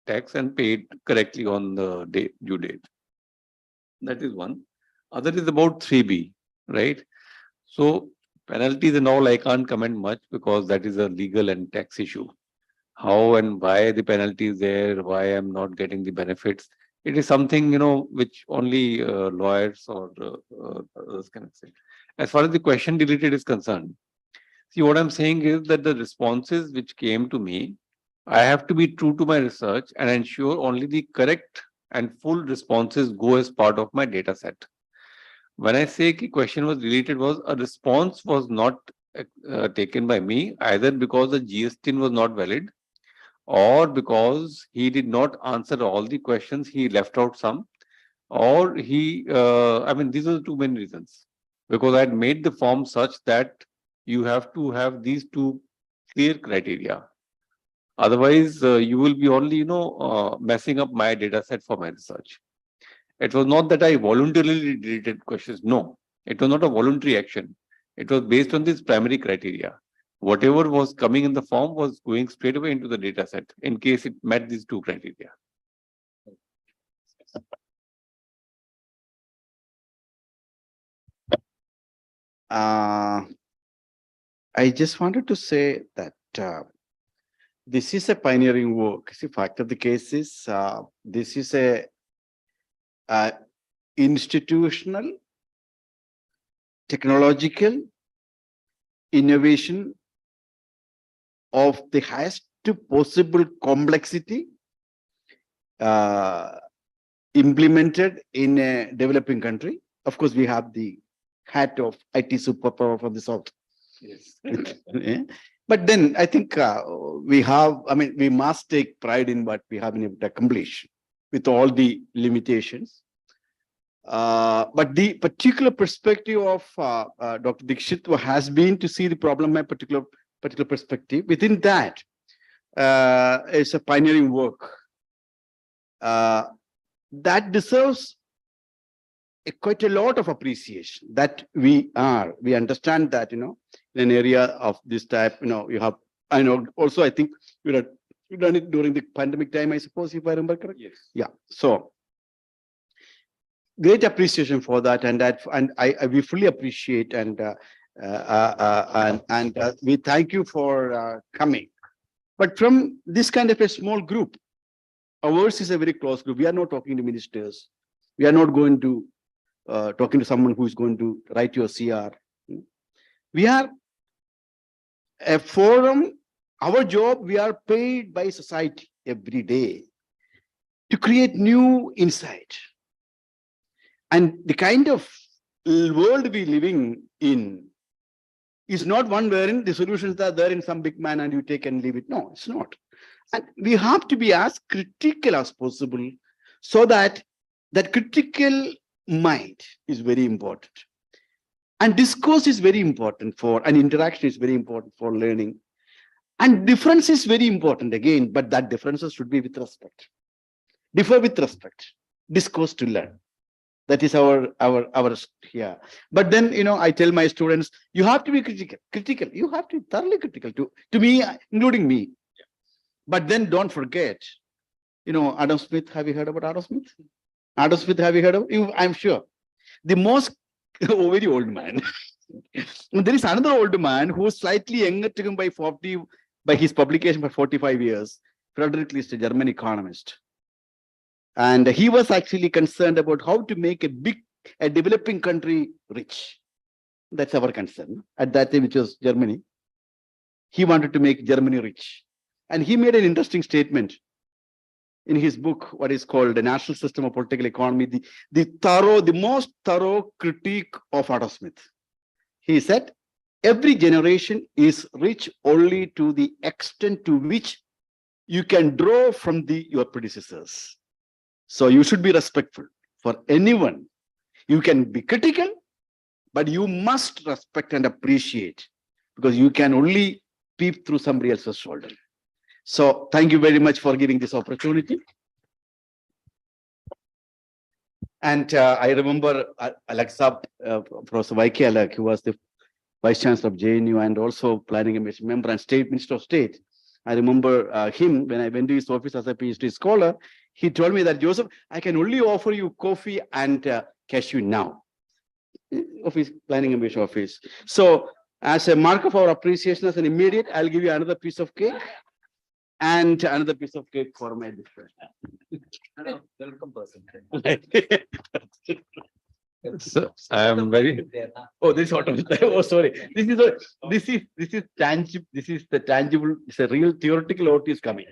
tax and pay it correctly on the due date. That is one. Other is about 3B, right? So penalties and all, I can't comment much because that is a legal and tax issue. How and why the penalty is there, why I'm not getting the benefits. It is something, which only lawyers or others can say. As far as the question deleted is concerned, see, what I'm saying is that the responses which came to me, I have to be true to my research and ensure only the correct and full responses go as part of my data set. When I say the question was deleted, was a response was not taken by me, either because the GST was not valid or because he did not answer all the questions, he left out some, or these are the two main reasons. Because I had made the form such that you have to have these two clear criteria. Otherwise, you will be only, messing up my data set for my research. It was not that I voluntarily deleted questions. No, it was not a voluntary action. It was based on this primary criteria. Whatever was coming in the form was going straight away into the data set in case it met these two criteria. I just wanted to say that this is a pioneering work. See, fact of the case is this is a institutional, technological innovation of the highest possible complexity implemented in a developing country. Of course, we have the hat of IT superpower from the South. Yes. Yeah. But then I think we must take pride in what we have been able to accomplish with all the limitations. But the particular perspective of Dr. Dikshit has been to see the problem from a particular perspective. Within that, it's a pioneering work that deserves quite a lot of appreciation. That we understand that, in an area of this type, you have, also I think you had done it during the pandemic time, I suppose, if I remember correctly. Yes. Yeah. So great appreciation for that, and we fully appreciate and we thank you for coming. But from this kind of a small group, ours is a very close group. We are not talking to ministers. We are not going to talking to someone who is going to write your CR. We are a forum. Our job, we are paid by society every day to create new insight. And the kind of world we living in is not one wherein the solutions are there in some big man and you take and leave it. No, it's not. And we have to be as critical as possible so that that critical mind is very important. And discourse is very important and interaction is very important for learning. And difference is very important again, but that differences should be with respect. Differ with respect. Discourse to learn. That is our here. But then, I tell my students, you have to be critical. You have to be thoroughly critical to me, including me. Yeah. But then don't forget, Adam Smith. Have you heard about Adam Smith? Adam Smith, have you heard of you? I'm sure. The most very old man. There is another old man who is slightly younger to him by his publication for 45 years. Frederick List, a German economist. And he was actually concerned about how to make a developing country rich. That's our concern. At that time, which was Germany. He wanted to make Germany rich. And he made an interesting statement in his book, what is called The National System of Political Economy, the most thorough critique of Adam Smith. He said, every generation is rich only to the extent to which you can draw from your predecessors. So you should be respectful for anyone. You can be critical, but you must respect and appreciate, because you can only peep through somebody else's shoulder. So thank you very much for giving this opportunity. And I remember Alexa, Professor Y.K. Alak, who was the Vice Chancellor of JNU and also Planning Commission member and State Minister of State. I remember him when I went to his office as a PhD scholar. He told me that, Joseph, I can only offer you coffee and cashew now. Office, Planning Commission office. So as a mark of our appreciation as an immediate, I'll give you another piece of cake and another piece of cake for my discussion. Welcome person. So I am very, Oh, this is what oh, sorry. This is tangible. This is the tangible. It's a real theoretical what is coming.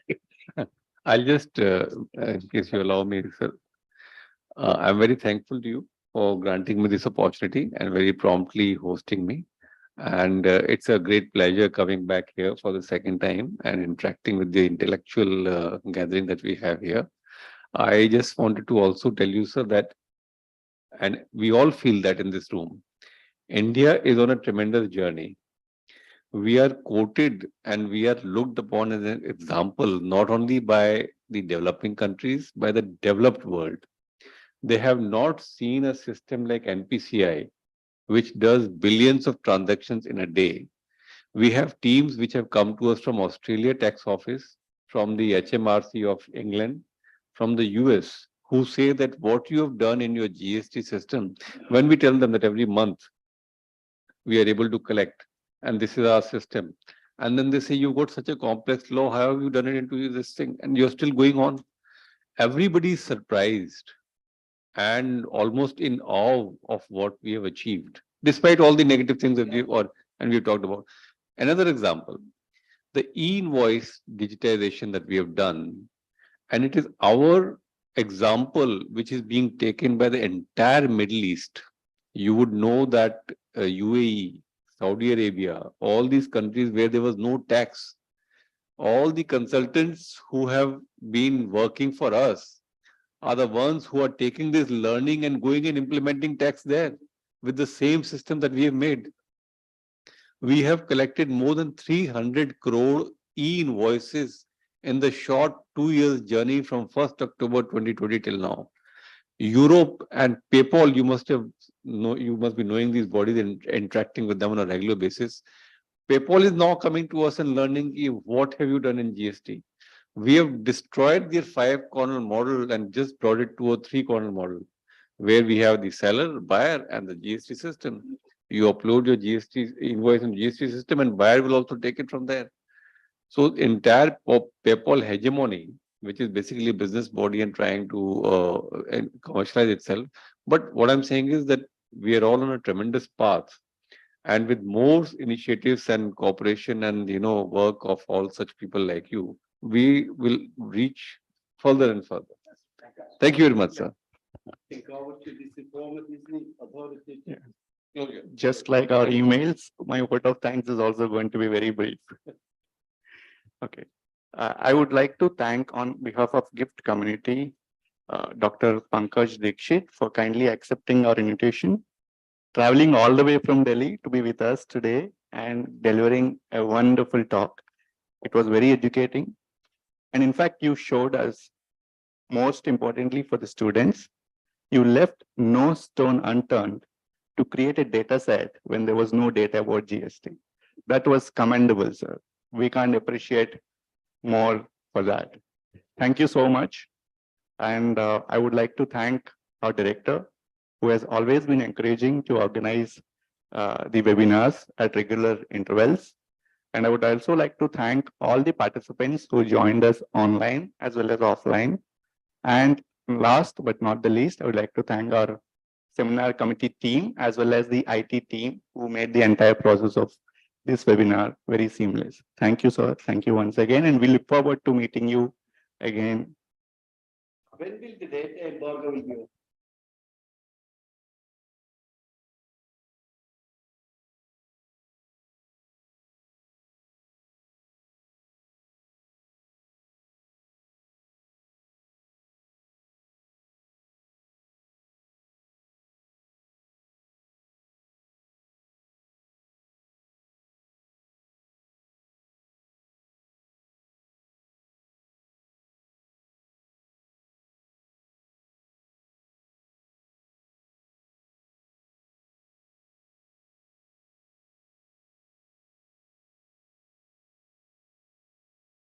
I'll just, in case you allow me, sir, I'm very thankful to you for granting me this opportunity and very promptly hosting me. And it's a great pleasure coming back here for the second time and interacting with the intellectual gathering that we have here. I just wanted to also tell you, sir, that, and we all feel that in this room, India is on a tremendous journey. We are quoted and we are looked upon as an example, not only by the developing countries, by the developed world. They have not seen a system like NPCI, which does billions of transactions in a day. We have teams which have come to us from Australia Tax Office, from the HMRC of England, from the US, who say that what you have done in your GST system, when we tell them that every month we are able to collect, and this is our system, and then they say, you've got such a complex law, how have you done it into this thing? And you're still going on. Everybody is surprised and almost in awe of what we have achieved, despite all the negative things that we've talked about. Another example, the e-invoice digitization that we have done, and it is our example which is being taken by the entire Middle East. You would know that UAE, Saudi Arabia, all these countries where there was no tax, all the consultants who have been working for us are the ones who are taking this learning and going and implementing tax there with the same system that we have made. We have collected more than 300 crore e-invoices in the short 2 years journey from 1st October 2020 till now. Europe and PayPal, you must be knowing these bodies and interacting with them on a regular basis. PayPal is now coming to us and learning, what have you done in GST? We have destroyed their 5-corner model and just brought it to a 3-corner model, where we have the seller, buyer, and the GST system. You upload your GST invoice in GST system, and buyer will also take it from there. So entire PayPal hegemony, which is basically a business body and trying to commercialize itself. But what I'm saying is that we are all on a tremendous path. And with more initiatives and cooperation and work of all such people like you, we will reach further and further. Thank you very much, sir. Just like our emails, my word of thanks is also going to be very brief. Okay. I would like to thank on behalf of GIFT community, Dr. Pankaj Dikshit for kindly accepting our invitation, traveling all the way from Delhi to be with us today and delivering a wonderful talk. It was very educating. And in fact, you showed us, most importantly for the students, you left no stone unturned to create a data set when there was no data about GST. That was commendable, sir. We can't appreciate more for that. Thank you so much. And I would like to thank our director, who has always been encouraging to organize the webinars at regular intervals. And I would also like to thank all the participants who joined us online as well as offline. And last but not the least, I would like to thank our seminar committee team as well as the IT team who made the entire process of this webinar very seamless. Thank you, sir. Thank you once again. And we look forward to meeting you again. When will the data embargo will be over?